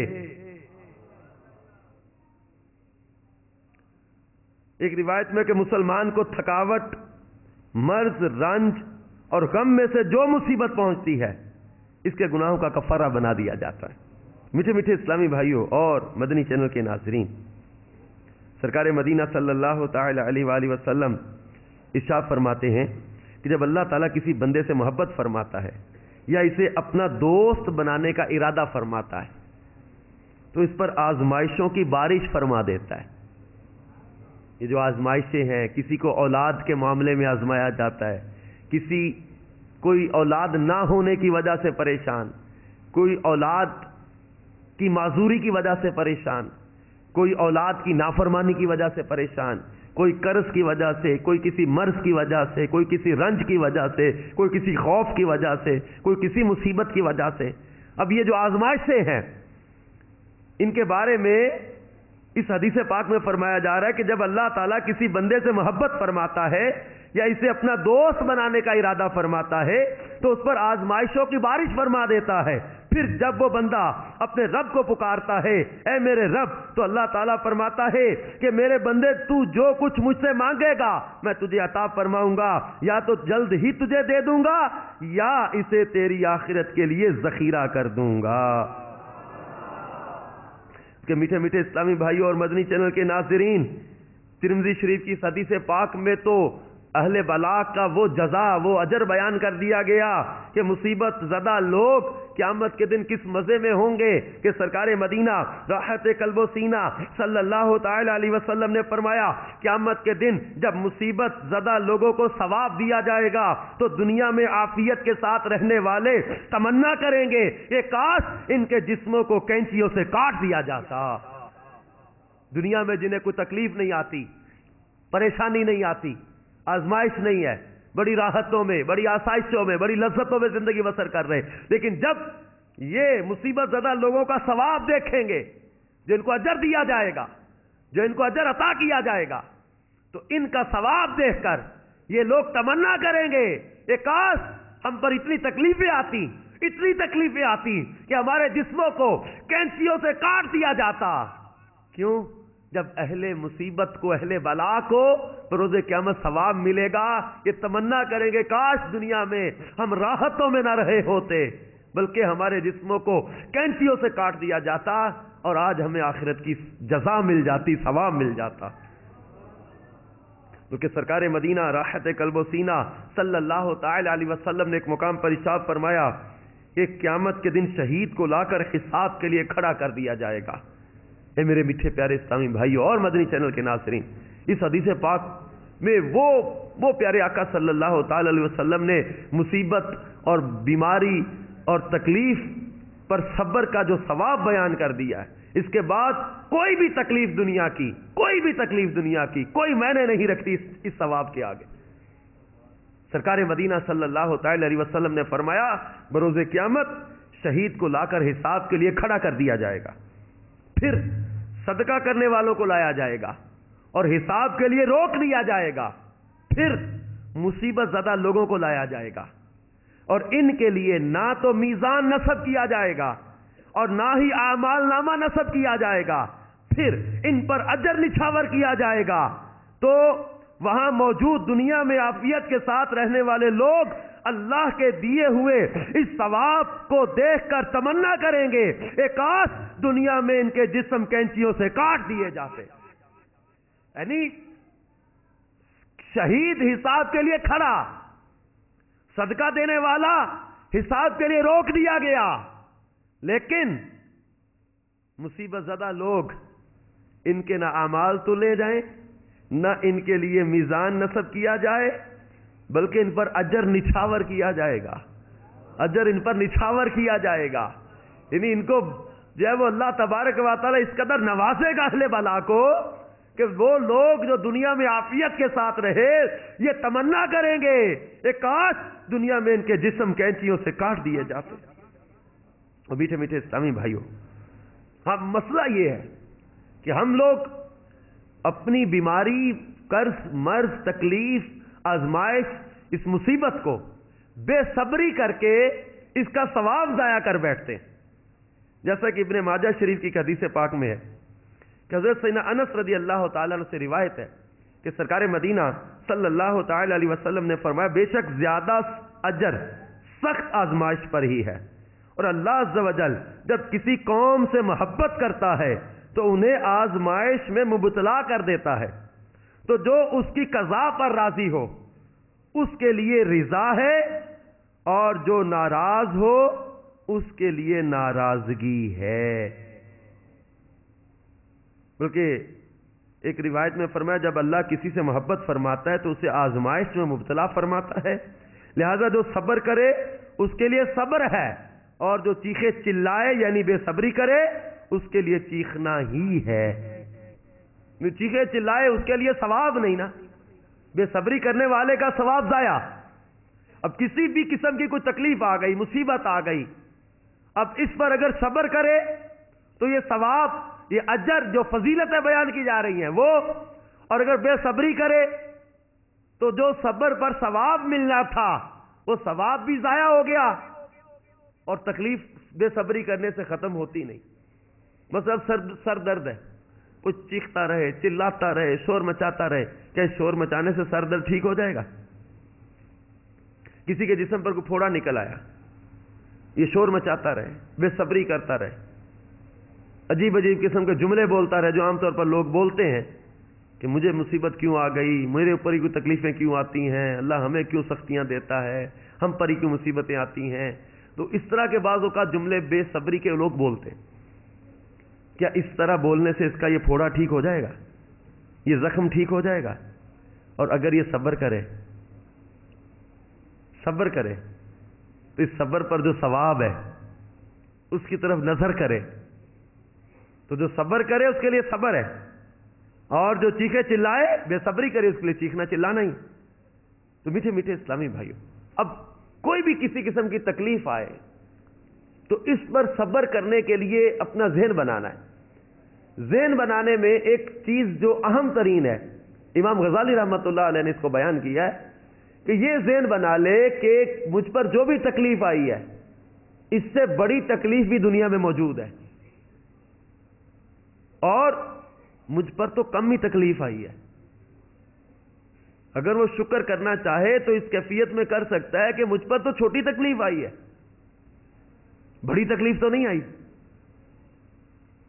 ایک روایت میں کہ مسلمان کو تھکاوٹ، مرض، رنج اور غم میں سے جو مصیبت پہنچتی ہے اس کے گناہوں کا کفارہ بنا دیا جاتا ہے۔ میٹھے میٹھے اسلامی بھائیوں اور مدنی چینل کے ناظرین، سرکار مدینہ صلی اللہ تعالی علیہ وآلہ وسلم ارشاد فرماتے ہیں کہ جب اللہ تعالیٰ کسی بندے سے محبت فرماتا ہے یا اسے اپنا دوست بنانے کا ارادہ فرماتا ہے تو اس پر آزمائشوں کی بارش فرما دیتا ہے۔ یہ جو آزمائشیں ہیں، کسی کو اولاد کے معاملے میں آزمایا جاتا ہے، کوئی اولاد نہ ہونے کی وجہ سے پریشان، کوئی اولاد کی معذوری کی وجہ سے پریشان، کوئی اولاد کی نافرمانی کی وجہ سے پریشان، کوئی قرض کی وجہ سے، کوئی کسی مرض کی وجہ سے، کوئی کسی رنج کی وجہ سے، کوئی کسی خوف کی وجہ سے، کوئی کسی مصیبت کی وجہ سے۔ اب یہ جو آزمائشیں ہیں ان کے بارے میں اس حدیث پاک میں فرمایا جا رہا ہے کہ جب اللہ تعالیٰ کسی بندے سے محبت فرماتا ہے یا اسے اپنا دوست بنانے کا ارادہ فرماتا ہے تو اس پر آزمائشوں کی بارش فرما دیتا ہے۔ پھر جب وہ بندہ اپنے رب کو پکارتا ہے، اے میرے رب، تو اللہ تعالیٰ فرماتا ہے کہ میرے بندے تو جو کچھ مجھ سے مانگے گا میں تجھے عطا فرماؤں گا، یا تو جلد ہی تجھے دے دوں گا یا اسے تیری آخرت کے لیے ذخیرہ کر دوں گا۔ کہ میٹھے میٹھے اسلامی بھائیوں اور مدنی چینل کے ناظرین، ترمذی شریف کی حدیث پاک میں تو اہل بلا کا وہ جزا، وہ اجر بیان کر دیا گیا کہ مصیبت زدہ لوگ قیامت کے دن کس مزے میں ہوں گے کہ سرکار مدینہ راحت قلب و سینہ صلی اللہ تعالی علیہ وسلم نے فرمایا قیامت کے دن جب مصیبت زدہ لوگوں کو ثواب دیا جائے گا تو دنیا میں عافیت کے ساتھ رہنے والے تمنا کریں گے کہ کاش ان کے جسموں کو کینچیوں سے کاٹ دیا جاتا۔ دنیا میں جنہیں کوئی تکلیف نہیں آتی، پریشانی نہیں آتی، آزمائش نہیں ہے، بڑی راحتوں میں، بڑی آسائشوں میں، بڑی لذتوں میں زندگی بسر کر رہے، لیکن جب یہ مصیبت زدہ لوگوں کا ثواب دیکھیں گے، جن کو اجر دیا جائے گا، جو ان کو اجر عطا کیا جائے گا، تو ان کا ثواب دیکھ کر یہ لوگ تمنا کریں گے کہ کاش ہم پر اتنی تکلیفیں آتی کہ ہمارے جسموں کو کینچیوں سے کاٹ دیا جاتا۔ کیوں؟ جب اہل مصیبت کو، اہل بلا کو بروز قیامت ثواب ملے گا، یہ تمنا کریں گے کاش دنیا میں ہم راحتوں میں نہ رہے ہوتے بلکہ ہمارے جسموں کو کینچیوں سے کاٹ دیا جاتا اور آج ہمیں آخرت کی جزا مل جاتی، ثواب مل جاتا۔ کیونکہ سرکار مدینہ راحت قلب و سینہ صلی اللہ تعالی علیہ وسلم نے ایک مقام پر ارشاد فرمایا کہ قیامت کے دن شہید کو لا کر حساب کے لیے کھڑا کر دیا جائے گا۔ اے میرے میٹھے پیارے اسلامی بھائیوں اور مدنی چینل کے ناظرین، اس حدیث پاک میں وہ پیارے آقا صلی اللہ تعالی علیہ وسلم نے مصیبت اور بیماری اور تکلیف پر صبر کا جو ثواب بیان کر دیا ہے، اس کے بعد کوئی بھی تکلیف دنیا کی کوئی معنی نہیں رکھتی اس ثواب کے آگے۔ سرکار مدینہ صلی اللہ تعالی علیہ وسلم نے فرمایا بروز قیامت شہید کو لا کر حساب کے لیے کھڑا کر دیا جائے گا، پھر صدقہ کرنے والوں کو لایا جائے گا اور حساب کے لیے روک دیا جائے گا، پھر مصیبت زدہ لوگوں کو لایا جائے گا اور ان کے لیے نہ تو میزان نصب کیا جائے گا اور نہ ہی اعمال نامہ نصب کیا جائے گا، پھر ان پر اجر نچھاور کیا جائے گا۔ تو وہاں موجود دنیا میں عافیت کے ساتھ رہنے والے لوگ اللہ کے دیے ہوئے اس ثواب کو دیکھ کر تمنا کریں گے کہ کاش دنیا میں ان کے جسم کینچیوں سے کاٹ دیے جاتے۔ یعنی شہید حساب کے لیے کھڑا، صدقہ دینے والا حساب کے لیے روک دیا گیا، لیکن مصیبت زدہ لوگ ان کے نہ اعمال تلے جائیں نہ ان کے لیے میزان نصب کیا جائے، بلکہ ان پر اجر نچھاور کیا جائے گا، اجر ان پر نچھاور کیا جائے گا۔ یعنی ان کو جو ہے وہ اللہ تبارک و تعالی اس قدر نوازے گا اہل بلا کو کہ وہ لوگ جو دنیا میں عافیت کے ساتھ رہے یہ تمنا کریں گے کہ کاش دنیا میں ان کے جسم کینچیوں سے کاٹ دیے جاتے۔ اور میٹھے میٹھے اسلامی بھائیوں، ہم مسئلہ یہ ہے کہ ہم لوگ اپنی بیماری، قرض، مرض، تکلیف، آزمائش، اس مصیبت کو بے صبری کر کے اس کا ثواب ضائع کر بیٹھتے ہیں۔ جیسا کہ ابن ماجہ شریف کی حدیث پاک میں ہے کہ حضرت سیدنا انس رضی اللہ تعالیٰ عنہ سے روایت ہے کہ سرکار مدینہ صلی اللہ تعالی علیہ وسلم نے فرمایا بے شک زیادہ اجر سخت آزمائش پر ہی ہے، اور اللہ عز و جل جب کسی قوم سے محبت کرتا ہے تو انہیں آزمائش میں مبتلا کر دیتا ہے، تو جو اس کی قضا پر راضی ہو اس کے لیے رضا ہے اور جو ناراض ہو اس کے لیے ناراضگی ہے۔ بلکہ ایک روایت میں فرمایا جب اللہ کسی سے محبت فرماتا ہے تو اسے آزمائش میں مبتلا فرماتا ہے، لہذا جو صبر کرے اس کے لیے صبر ہے، اور جو چیخے چلائے یعنی بے صبری کرے اس کے لیے چیخنا ہی ہے۔ چیخے چلائے اس کے لیے ثواب نہیں نا، بے صبری کرنے والے کا ثواب ضائع۔ اب کسی بھی قسم کی کوئی تکلیف آ گئی، مصیبت آ گئی، اب اس پر اگر صبر کرے تو یہ ثواب، یہ اجر جو فضیلتیں بیان کی جا رہی ہیں وہ، اور اگر بے صبری کرے تو جو صبر پر ثواب ملنا تھا وہ ثواب بھی ضائع ہو گیا، اور تکلیف بے صبری کرنے سے ختم ہوتی نہیں۔ بس اب سر درد ہے، کچھ چیختا رہے، چلاتا رہے، شور مچاتا رہے، کیا شور مچانے سے سر درد ٹھیک ہو جائے گا؟ کسی کے جسم پر کوئی پھوڑا نکل آیا، یہ شور مچاتا رہے، بے صبری کرتا رہے، عجیب عجیب قسم کے جملے بولتا رہے جو عام طور پر لوگ بولتے ہیں کہ مجھے مصیبت کیوں آ گئی، میرے اوپر ہی کوئی تکلیفیں کیوں آتی ہیں، اللہ ہمیں کیوں سختیاں دیتا ہے، ہم پر ہی کیوں مصیبتیں آتی ہیں۔ تو اس طرح کے بعض اوقات جملے بے صبری کے لوگ بولتے ہیں۔ کیا اس طرح بولنے سے اس کا یہ پھوڑا ٹھیک ہو جائے گا، یہ زخم ٹھیک ہو جائے گا؟ اور اگر یہ صبر کرے تو اس صبر پر جو ثواب ہے اس کی طرف نظر کرے، تو جو صبر کرے اس کے لیے صبر ہے، اور جو چیخے چلائے بے صبری کرے اس کے لیے چیخنا چلانا ہی۔ تو میٹھے میٹھے اسلامی بھائیوں، اب کوئی بھی کسی قسم کی تکلیف آئے تو اس پر صبر کرنے کے لیے اپنا ذہن بنانا ہے۔ ذہن بنانے میں ایک چیز جو اہم ترین ہے، امام غزالی رحمۃ اللہ علیہ نے اس کو بیان کیا ہے کہ یہ ذہن بنا لے کہ مجھ پر جو بھی تکلیف آئی ہے اس سے بڑی تکلیف بھی دنیا میں موجود ہے، اور مجھ پر تو کم ہی تکلیف آئی ہے۔ اگر وہ شکر کرنا چاہے تو اس کیفیت میں کر سکتا ہے کہ مجھ پر تو چھوٹی تکلیف آئی ہے، بڑی تکلیف تو نہیں آئی۔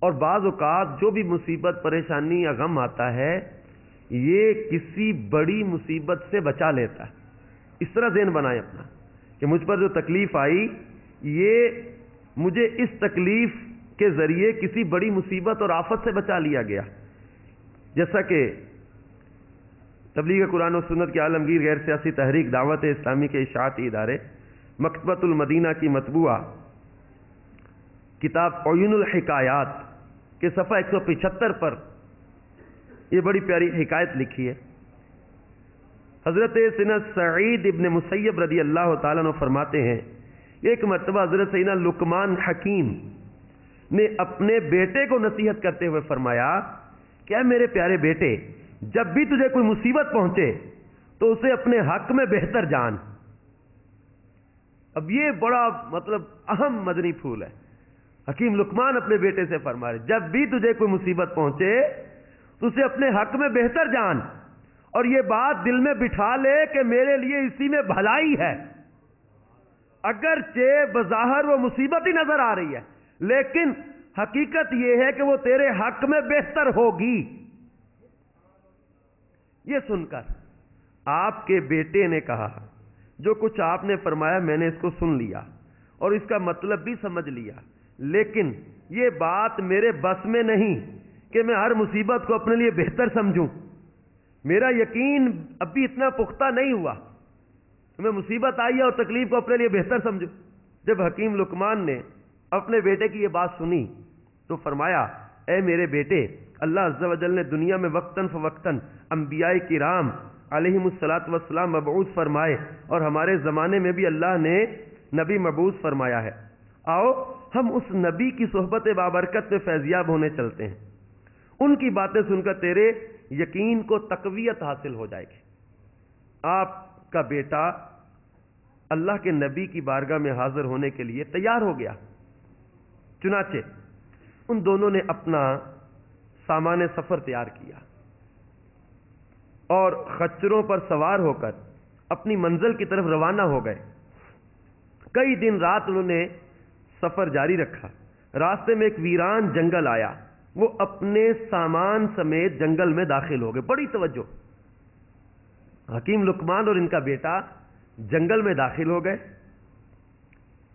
اور بعض اوقات جو بھی مصیبت، پریشانی یا غم آتا ہے یہ کسی بڑی مصیبت سے بچا لیتا ہے۔ اس طرح ذہن بنائیں اپنا کہ مجھ پر جو تکلیف آئی یہ مجھے اس تکلیف کے ذریعے کسی بڑی مصیبت اور آفت سے بچا لیا گیا۔ جیسا کہ تبلیغ قرآن و سنت کے عالمگیر غیر سیاسی تحریک دعوت اسلامی کے اشاعتی ادارے مکتبۃ المدینہ کی مطبوعہ کتاب عیون الحکایات کے صفحہ 175 پر یہ بڑی پیاری حکایت لکھی ہے حضرت سیدنا سعید ابن مسیب رضی اللہ تعالیٰ عنہ فرماتے ہیں ایک مرتبہ حضرت سیدنا لقمان حکیم نے اپنے بیٹے کو نصیحت کرتے ہوئے فرمایا کہ اے میرے پیارے بیٹے، جب بھی تجھے کوئی مصیبت پہنچے تو اسے اپنے حق میں بہتر جان۔ اب یہ بڑا اہم مدنی پھول ہے۔ حکیم لقمان اپنے بیٹے سے فرما رہے جب بھی تجھے کوئی مصیبت پہنچے تو اسے اپنے حق میں بہتر جان، اور یہ بات دل میں بٹھا لے کہ میرے لیے اسی میں بھلائی ہے۔ اگرچہ بظاہر وہ مصیبت ہی نظر آ رہی ہے، لیکن حقیقت یہ ہے کہ وہ تیرے حق میں بہتر ہوگی۔ یہ سن کر آپ کے بیٹے نے کہا جو کچھ آپ نے فرمایا میں نے اس کو سن لیا اور اس کا مطلب بھی سمجھ لیا، لیکن یہ بات میرے بس میں نہیں کہ میں ہر مصیبت کو اپنے لیے بہتر سمجھوں۔ میرا یقین ابھی اتنا پختہ نہیں ہوا میں مصیبت آئی ہے اور تکلیف کو اپنے لیے بہتر سمجھوں۔ جب حکیم لقمان نے اپنے بیٹے کی یہ بات سنی تو فرمایا اے میرے بیٹے، اللہ عز و جل نے دنیا میں وقتاً فوقتاً انبیاء کرام علیہم الصلاۃ والسلام مبعوث فرمائے، اور ہمارے زمانے میں بھی اللہ نے نبی مبعوث فرمایا ہے۔ آؤ ہم اس نبی کی صحبت بابرکت میں فیضیاب ہونے چلتے ہیں، ان کی باتیں سن کر تیرے یقین کو تقویت حاصل ہو جائے گی۔ آپ کا بیٹا اللہ کے نبی کی بارگاہ میں حاضر ہونے کے لیے تیار ہو گیا۔ چنانچہ ان دونوں نے اپنا سامان سفر تیار کیا اور خچروں پر سوار ہو کر اپنی منزل کی طرف روانہ ہو گئے۔ کئی دن رات انہوں نے سفر جاری رکھا۔ راستے میں ایک ویران جنگل آیا، وہ اپنے سامان سمیت جنگل میں داخل ہو گئے۔ بڑی توجہ، حکیم لقمان اور ان کا بیٹا جنگل میں داخل ہو گئے۔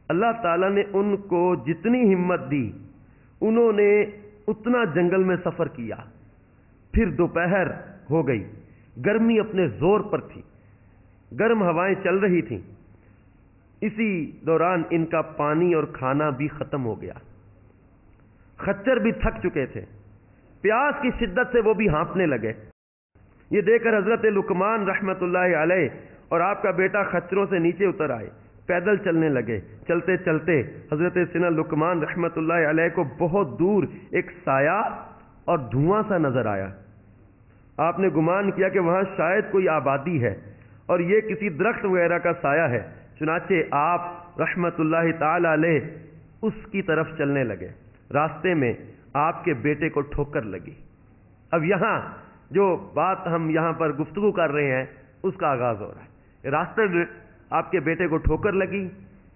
اللہ تعالیٰ نے ان کو جتنی ہمت دی انہوں نے اتنا جنگل میں سفر کیا۔ پھر دوپہر ہو گئی، گرمی اپنے زور پر تھی، گرم ہوائیں چل رہی تھیں۔ اسی دوران ان کا پانی اور کھانا بھی ختم ہو گیا۔ خچر بھی تھک چکے تھے، پیاس کی شدت سے وہ بھی ہانپنے لگے۔ یہ دیکھ کر حضرت لقمان رحمت اللہ علیہ اور آپ کا بیٹا خچروں سے نیچے اتر آئے، پیدل چلنے لگے۔ چلتے چلتے حضرت سیدنا لقمان رحمت اللہ علیہ کو بہت دور ایک سایہ اور دھواں سا نظر آیا۔ آپ نے گمان کیا کہ وہاں شاید کوئی آبادی ہے اور یہ کسی درخت وغیرہ کا سایہ ہے۔ چنانچہ آپ رحمت اللہ تعالی علیہ اس کی طرف چلنے لگے۔ راستے میں آپ کے بیٹے کو ٹھوکر لگی۔ اب یہاں جو بات ہم یہاں پر گفتگو کر رہے ہیں اس کا آغاز ہو رہا ہے۔ راستے میں آپ کے بیٹے کو ٹھوکر لگی،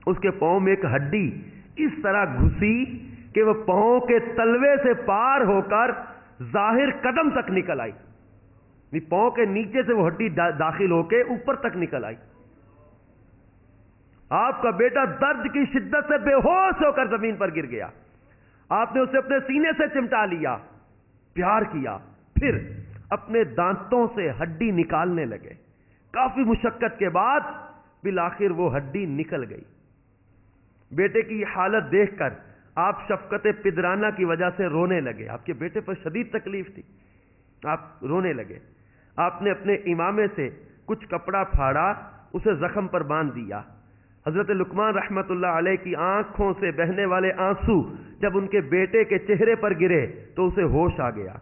اس کے پاؤں میں ایک ہڈی اس طرح گھسی کہ وہ پاؤں کے تلوے سے پار ہو کر ظاہر قدم تک نکل آئی۔ پاؤں کے نیچے سے وہ ہڈی داخل ہو کے اوپر تک نکل آئی۔ آپ کا بیٹا درد کی شدت سے بے ہوش ہو کر زمین پر گر گیا۔ آپ نے اسے اپنے سینے سے چمٹا لیا، پیار کیا، پھر اپنے دانتوں سے ہڈی نکالنے لگے۔ کافی مشقت کے بعد بالآخر وہ ہڈی نکل گئی۔ بیٹے کی یہ حالت دیکھ کر آپ شفقت پدرانہ کی وجہ سے رونے لگے۔ آپ کے بیٹے پر شدید تکلیف تھی، آپ رونے لگے۔ آپ نے اپنے امامے سے کچھ کپڑا پھاڑا، اسے زخم پر باندھ دیا۔ حضرت لقمان رحمت اللہ علیہ کی آنکھوں سے بہنے والے آنسو جب ان کے بیٹے کے چہرے پر گرے تو اسے ہوش آ گیا۔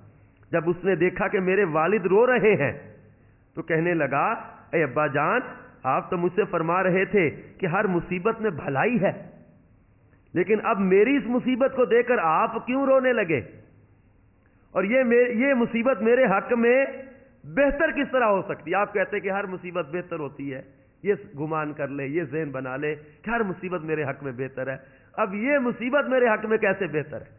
جب اس نے دیکھا کہ میرے والد رو رہے ہیں تو کہنے لگا اے ابا جان، آپ تو مجھ سے فرما رہے تھے کہ ہر مصیبت میں بھلائی ہے، لیکن اب میری اس مصیبت کو دیکھ کر آپ کیوں رونے لگے؟ اور یہ مصیبت میرے حق میں بہتر کس طرح ہو سکتی ہے؟ آپ کہتے ہیں کہ ہر مصیبت بہتر ہوتی ہے، یہ گمان کر لے، یہ ذہن بنا لے کہ ہر مصیبت میرے حق میں بہتر ہے۔ اب یہ مصیبت میرے حق میں کیسے بہتر ہے؟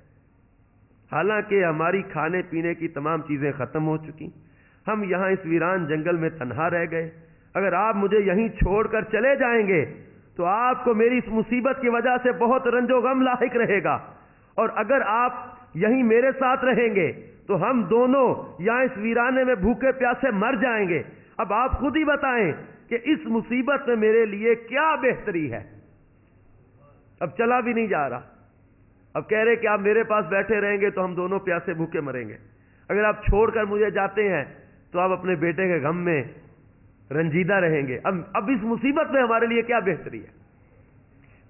حالانکہ ہماری کھانے پینے کی تمام چیزیں ختم ہو چکی، ہم یہاں اس ویران جنگل میں تنہا رہ گئے۔ اگر آپ مجھے یہیں چھوڑ کر چلے جائیں گے تو آپ کو میری اس مصیبت کی وجہ سے بہت رنج و غم لاحق رہے گا، اور اگر آپ یہیں میرے ساتھ رہیں گے تو ہم دونوں یہاں اس ویرانے میں بھوکے پیاسے مر جائیں گے۔ اب آپ خود ہی بتائیں کہ اس مصیبت میں میرے لیے کیا بہتری ہے؟ اب چلا بھی نہیں جا رہا، اب کہہ رہے کہ آپ میرے پاس بیٹھے رہیں گے تو ہم دونوں پیاسے بھوکے مریں گے، اگر آپ چھوڑ کر مجھے جاتے ہیں تو آپ اپنے بیٹے کے غم میں رنجیدہ رہیں گے. اب اس مصیبت میں ہمارے لیے کیا بہتری ہے؟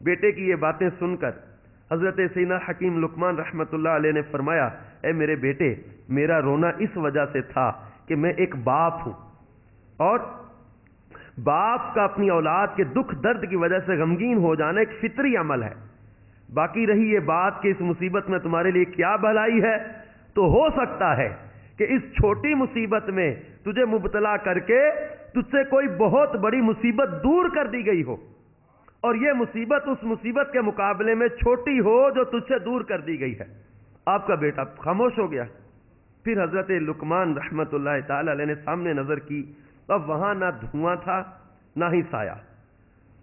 بیٹے کی یہ باتیں سن کر حضرت سیدنا حکیم لقمان رحمۃ اللہ علیہ نے فرمایا، اے میرے بیٹے، میرا رونا اس وجہ سے تھا کہ میں ایک باپ ہوں، اور باپ کا اپنی اولاد کے دکھ درد کی وجہ سے غمگین ہو جانا ایک فطری عمل ہے. باقی رہی یہ بات کہ اس مصیبت میں تمہارے لیے کیا بھلائی ہے، تو ہو سکتا ہے کہ اس چھوٹی مصیبت میں تجھے مبتلا کر کے تجھ سے کوئی بہت بڑی مصیبت دور کر دی گئی ہو، اور یہ مصیبت اس مصیبت کے مقابلے میں چھوٹی ہو جو تجھ سے دور کر دی گئی ہے. آپ کا بیٹا خاموش ہو گیا. پھر حضرت لقمان رحمت اللہ تعالی علیہ نے سامنے نظر کی، اب وہاں نہ دھواں تھا نہ ہی سایہ.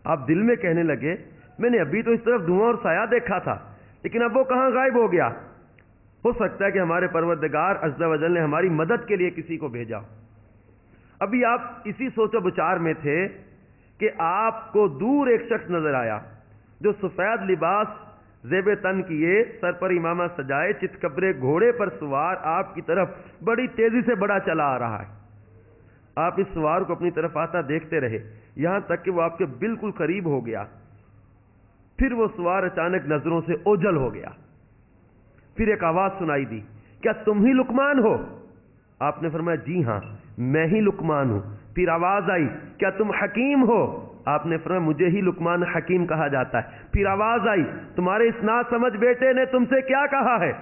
آپ دل میں کہنے لگے، میں نے ابھی تو اس طرف دھواں اور سایہ دیکھا تھا، لیکن اب وہ کہاں غائب ہو گیا؟ ہو سکتا ہے کہ ہمارے پروردگار عز و جل نے ہماری مدد کے لیے کسی کو بھیجا. ابھی آپ اسی سوچ و بچار میں تھے کہ آپ کو دور ایک شخص نظر آیا جو سفید لباس زیب تن کیے، سر پر امامہ سجائے، چت کبرے گھوڑے پر سوار آپ کی طرف بڑی تیزی سے بڑا چلا آ رہا ہے. آپ اس سوار کو اپنی طرف آتا دیکھتے رہے یہاں تک کہ وہ آپ کے بالکل قریب ہو گیا. پھر وہ سوار اچانک نظروں سے اوجھل ہو گیا. پھر ایک آواز سنائی دی، کیا تم ہی لقمان ہو؟ آپ نے فرمایا جی ہاں میں ہی لقمان ہوں. پھر آواز آئی، کیا تم حکیم ہو؟ آپ نے فرمایا مجھے ہی لقمان حکیم کہا جاتا ہے. پھر آواز آئی، تمہارے اس ناسمجھ بیٹے نے تم سے کیا کہا ہے؟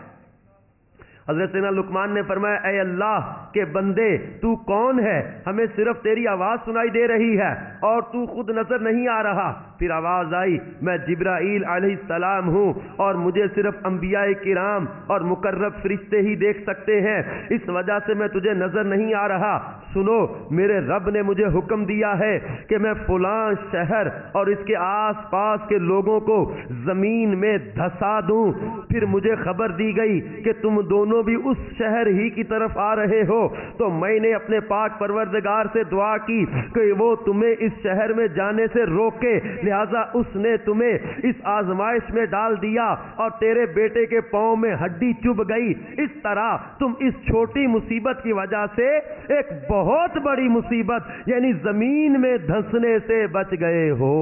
حضرت سیدنا لقمان نے فرمایا، اے اللہ کے بندے تو کون ہے؟ ہمیں صرف تیری آواز سنائی دے رہی ہے اور تو خود نظر نہیں آ رہا. پھر آواز آئی، میں جبرائیل علیہ السلام ہوں اور مجھے صرف انبیاء کرام اور مقرب فرشتے ہی دیکھ سکتے ہیں، اس وجہ سے میں تجھے نظر نہیں آ رہا. سنو، میرے رب نے مجھے حکم دیا ہے کہ میں فلاں شہر اور اس کے آس پاس کے لوگوں کو زمین میں دھسا دوں. پھر مجھے خبر دی گئی کہ تم دونوں بھی اس شہر ہی کی طرف آ رہے ہو، تو میں نے اپنے پاک پروردگار سے دعا کی کہ وہ تمہیں اس شہر میں جانے سے روکے، لہذا اس نے تمہیں اس آزمائش میں ڈال دیا اور تیرے بیٹے کے پاؤں میں ہڈی چبھ گئی. اس طرح تم اس چھوٹی مصیبت کی وجہ سے ایک بہت بڑی مصیبت یعنی زمین میں دھنسنے سے بچ گئے ہو.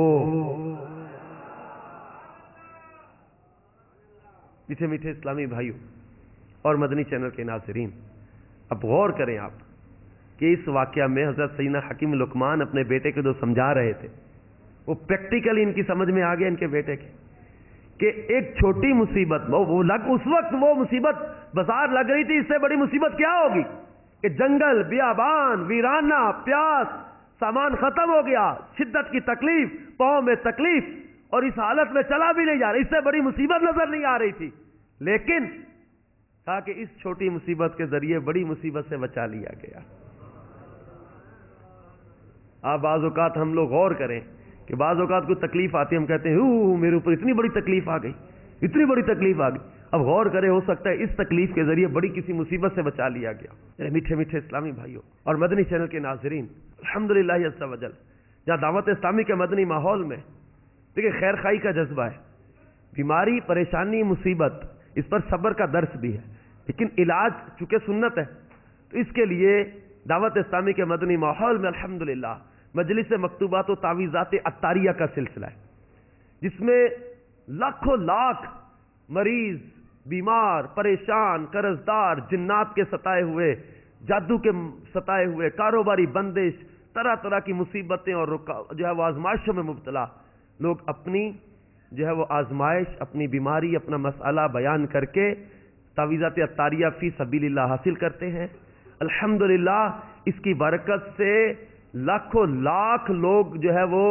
میٹھے میٹھے اسلامی بھائیوں اور مدنی چینل کے ناظرین، اب غور کریں آپ کہ اس واقعہ میں حضرت سیدنا حکیم لقمان اپنے بیٹے کو جو سمجھا رہے تھے وہ پریکٹیکلی ان کی سمجھ میں آ گیا ان کے بیٹے کے کہ ایک چھوٹی مصیبت اس وقت وہ مصیبت بازار لگ رہی تھی، اس سے بڑی مصیبت کیا ہوگی کہ جنگل، بیابان، ویرانہ، پیاس، سامان ختم ہو گیا، شدت کی تکلیف، پاؤں میں تکلیف، اور اس حالت میں چلا بھی نہیں جا رہا. اس سے بڑی مصیبت نظر نہیں آ رہی تھی، لیکن کہا کہ اس چھوٹی مصیبت کے ذریعے بڑی مصیبت سے بچا لیا گیا. آپ بعض اوقات ہم لوگ غور کریں کہ بعض اوقات کوئی تکلیف آتی ہے، ہم کہتے ہیں میرے اوپر اتنی بڑی تکلیف آ گئی، اتنی بڑی تکلیف آ گئی. اب غور کریں، ہو سکتا ہے اس تکلیف کے ذریعے بڑی کسی مصیبت سے بچا لیا گیا. میرے میٹھے میٹھے اسلامی بھائیوں اور مدنی چینل کے ناظرین، الحمدللہ عز و جل جہاں دعوت اسلامی کے مدنی ماحول میں دیکھیں خیر خائی کا جذبہ ہے، بیماری، پریشانی، مصیبت، اس پر صبر کا درس بھی ہے، لیکن علاج چونکہ سنت ہے تو اس کے لیے دعوت اسلامی کے مدنی ماحول میں الحمدللہ مجلس مکتوبات و تعویذات عطاریہ کا سلسلہ ہے، جس میں لاکھوں لاکھ مریض، بیمار، پریشان، قرضدار، جنات کے ستائے ہوئے، جادو کے ستائے ہوئے، کاروباری بندش، طرح طرح کی مصیبتیں اور جو ہے وہ آزمائشوں میں مبتلا لوگ اپنی جو ہے وہ آزمائش، اپنی بیماری، اپنا مسئلہ بیان کر کے تعویذات عطاریہ فی سبیل اللہ حاصل کرتے ہیں. الحمدللہ اس کی برکت سے لاکھوں لاکھ لوگ جو ہے وہ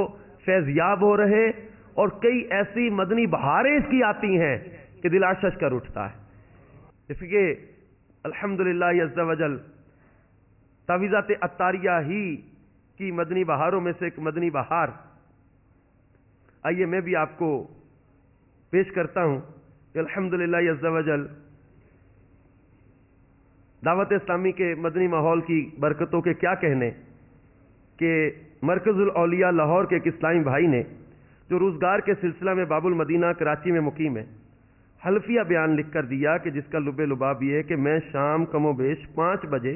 فیض یاب ہو رہے، اور کئی ایسی مدنی بہاریں اس کی آتی ہیں کہ دل آشش کر اٹھتا ہے. جیسے کہ الحمدللہ عز و جل تعویذات عطاریہ ہی کی مدنی بہاروں میں سے ایک مدنی بہار، آئیے میں بھی آپ کو پیش کرتا ہوں کہ الحمدللہ عز و جل دعوت اسلامی کے مدنی ماحول کی برکتوں کے کیا کہنے کہ مرکز الاولیاء لاہور کے ایک اسلامی بھائی نے جو روزگار کے سلسلہ میں باب المدینہ کراچی میں مقیم ہے، حلفیہ بیان لکھ کر دیا کہ جس کا لب لباب یہ ہے کہ میں شام کم و بیش 5 بجے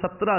17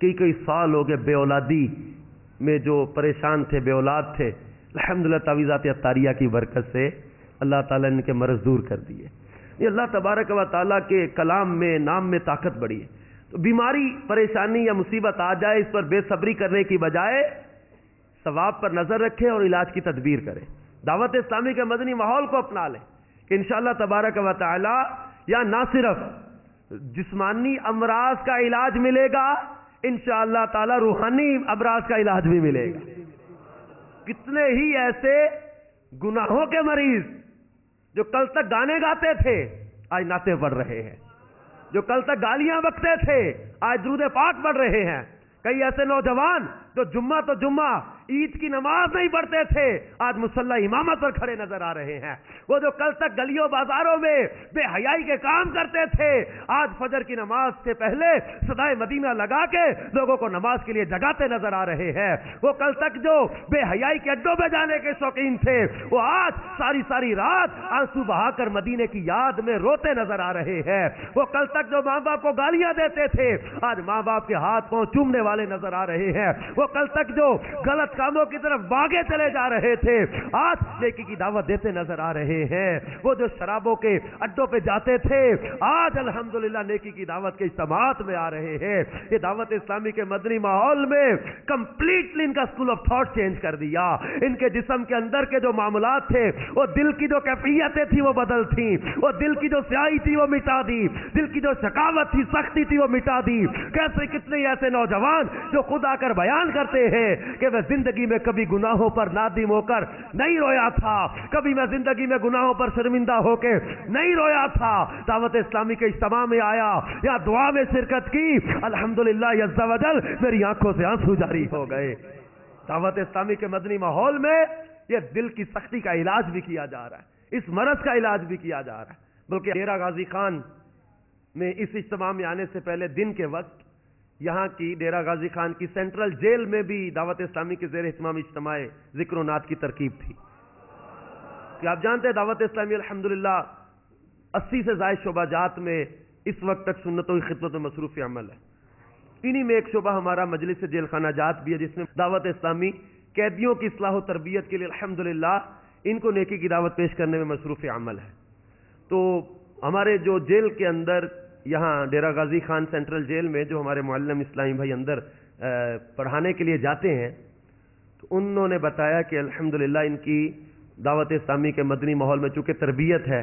کئی سال ہو گئے بے اولادی میں جو پریشان تھے، بے اولاد تھے، الحمدللہ تعویذات عطاریہ کی برکت سے اللہ تعالیٰ نے ان کے مرض دور کر دیے۔ یہ اللہ تبارک و تعالیٰ کے کلام میں، نام میں طاقت بڑی ہے۔ تو بیماری، پریشانی یا مصیبت آ جائے، اس پر بے صبری کرنے کی بجائے ثواب پر نظر رکھے اور علاج کی تدبیر کرے۔ دعوت اسلامی کے مدنی ماحول کو اپنا لیں کہ انشاءاللہ تبارک و تعالی یا نہ صرف جسمانی امراض کا علاج ملے گا، انشاءاللہ تعالی روحانی امراض کا علاج بھی ملے گا۔ کتنے ہی ایسے گناہوں کے مریض جو کل تک گانے گاتے تھے آج نعتیں پڑھ رہے ہیں، جو کل تک گالیاں بکتے تھے آج درود پاک پڑھ رہے ہیں۔ کئی ایسے نوجوان جو جمعہ تو جمعہ عید کی نماز نہیں پڑھتے تھے آج مصلی امامت پر کھڑے نظر آ رہے ہیں۔ وہ جو کل تک گلیوں بازاروں میں بے حیائی کے کام کرتے تھے آج فجر کی نماز سے پہلے صدائے مدینہ لگا کے لوگوں کو نماز کے لیے جگاتے نظر آ رہے ہیں۔ وہ کل تک جو بے حیائی کے اڈوں پہ جانے کے شوقین تھے وہ آج ساری رات آنسو بہا کر مدینے کی یاد میں روتے نظر آ رہے ہیں۔ وہ کل تک جو ماں باپ کو گالیاں دیتے تھے آج ماں باپ کے ہاتھ پاؤں چومنے والے نظر آ رہے ہیں۔ وہ کل تک جو غلط کاموں کی طرف بھاگے چلے جا رہے تھے آج نیکی کی دعوت دیتے نظر آ رہے ہیں۔ وہ جو شرابوں کے اڈوں پہ جاتے تھے آج الحمدللہ نیکی کی دعوت کے اجتماعات میں آ رہے ہیں۔ یہ دعوت اسلامی کے مدنی ماحول میں کمپلیٹلی ان کا اسکول آف تھاٹ چینج کر دیا۔ ان کے جسم کے اندر کے جو معاملات تھے، وہ دل کی جو کیفیتیں تھی وہ بدل تھی، وہ دل کی جو سیاہی تھی وہ مٹا دی، دل کی جو شکاوت تھی، سختی تھی وہ مٹا دی۔ کیسے کتنے ایسے نوجوان جو خود آ کر بیان کرتے ہیں کہ میں زندگی میں کبھی گناہوں پر نادم ہو کر نہیں رویا تھا، کبھی میں زندگی میں گناہوں پر شرمندہ ہو کے نہیں رویا تھا، دعوت اسلامی کے اجتماع میں آیا یا دعا میں شرکت کی، الحمدللہ عز و جل میری آنکھوں سے آنسو جاری ہو گئے۔ دعوت اسلامی کے مدنی ماحول میں یہ دل کی سختی کا علاج بھی کیا جا رہا ہے، اس مرض کا علاج بھی کیا جا رہا ہے۔ بلکہ ڈیرہ غازی خان میں اس اجتماع میں آنے سے پہلے دن کے وقت یہاں کی ڈیرہ غازی خان کی سینٹرل جیل میں بھی دعوت اسلامی کے زیر اہتمام اجتماع ذکر و نعت کی ترکیب تھی کہ آپ جانتے ہیں دعوت اسلامی الحمدللہ 80 سے زائد شعبہ جات میں اس وقت تک سنتوں کی خدمت میں مصروف عمل ہے۔ انہی میں ایک شعبہ ہمارا مجلس جیل خانہ جات بھی ہے جس میں دعوت اسلامی قیدیوں کی اصلاح و تربیت کے لیے الحمدللہ ان کو نیکی کی دعوت پیش کرنے میں مصروف عمل ہے۔ تو ہمارے جو جیل کے اندر یہاں ڈیرہ غازی خان سینٹرل جیل میں جو ہمارے معلم اسلامی بھائی اندر پڑھانے کے لیے جاتے ہیں تو انہوں نے بتایا کہ الحمدللہ ان کی دعوت اسلامی کے مدنی ماحول میں چونکہ تربیت ہے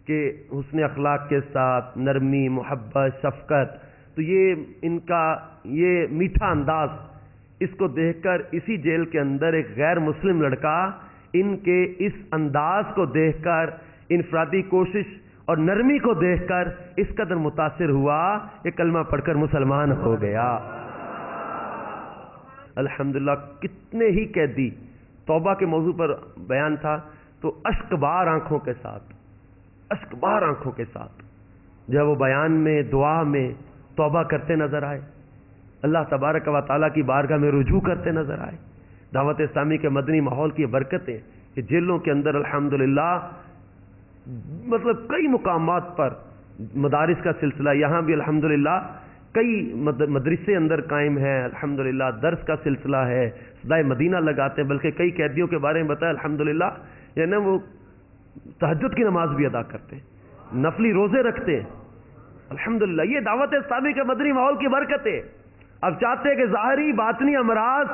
کہ حسن اخلاق کے ساتھ نرمی، محبت، شفقت، تو یہ ان کا یہ میٹھا انداز اس کو دیکھ کر اسی جیل کے اندر ایک غیر مسلم لڑکا ان کے اس انداز کو دیکھ کر، انفرادی کوشش اور نرمی کو دیکھ کر اس قدر متاثر ہوا کہ کلمہ پڑھ کر مسلمان ہو گیا۔ الحمدللہ کتنے ہی قیدی، توبہ کے موضوع پر بیان تھا تو اشک بار آنکھوں کے ساتھ جب وہ بیان میں، دعا میں توبہ کرتے نظر آئے، اللہ تبارک و تعالیٰ کی بارگاہ میں رجوع کرتے نظر آئے۔ دعوت اسلامی کے مدنی ماحول کی برکتیں کہ جیلوں کے اندر الحمدللہ مطلب کئی مقامات پر مدارس کا سلسلہ، یہاں بھی الحمدللہ کئی مدرسے اندر قائم ہیں، الحمدللہ درس کا سلسلہ ہے، صدائے مدینہ لگاتے ہیں، بلکہ کئی قیدیوں کے بارے میں بتایا الحمدللہ یعنی وہ تہجد کی نماز بھی ادا کرتے ہیں، نفلی روزے رکھتے ہیں۔ الحمدللہ یہ دعوت اسلامی کے مدنی ماحول کی برکت ہے۔ اب چاہتے ہیں کہ ظاہری باطنی امراض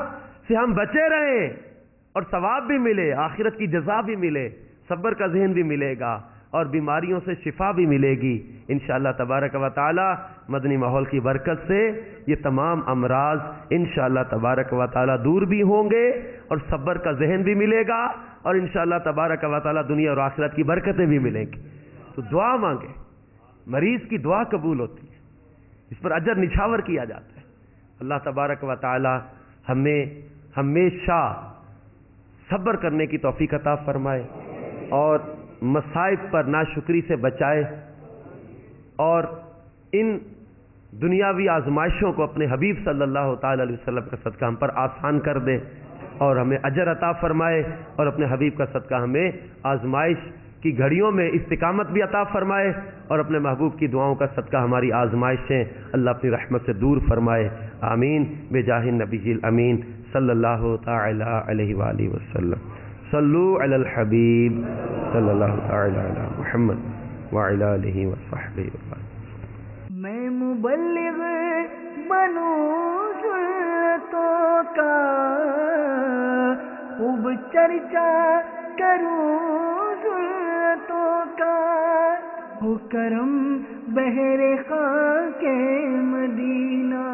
سے ہم بچے رہیں اور ثواب بھی ملے، آخرت کی جزا بھی ملے، صبر کا ذہن بھی ملے گا اور بیماریوں سے شفا بھی ملے گی انشاءاللہ تبارک و تعالی۔ مدنی ماحول کی برکت سے یہ تمام امراض انشاءاللہ تبارک و تعالی دور بھی ہوں گے اور صبر کا ذہن بھی ملے گا اور انشاءاللہ تبارک و تعالی دنیا اور آخرت کی برکتیں بھی ملیں گی۔ تو دعا مانگے، مریض کی دعا قبول ہوتی ہے، اس پر اجر نچھاور کیا جاتا ہے۔ اللہ تبارک و تعالی ہمیں ہمیشہ صبر کرنے کی توفیق عطا فرمائے اور مصائب پر ناشکری سے بچائے اور ان دنیاوی آزمائشوں کو اپنے حبیب صلی اللہ تعالی علیہ وسلم کا صدقہ ہم پر آسان کر دے اور ہمیں اجر عطا فرمائے اور اپنے حبیب کا صدقہ ہمیں آزمائش کی گھڑیوں میں استقامت بھی عطا فرمائے اور اپنے محبوب کی دعاؤں کا صدقہ ہماری آزمائشیں اللہ اپنی رحمت سے دور فرمائے. آمین بجاہ النبی الامین صلی اللہ تعالی علیہ وآلہ وسلم. صلو علی الحبیب صلی اللہ تعالی علی محمد وعلی آلہ وصحبہ وسلم. میں مبلغ بنوں سنتوں کا، خوب چرچا کروں سنتوں کا، ہو کرم بہر خاک مدینہ.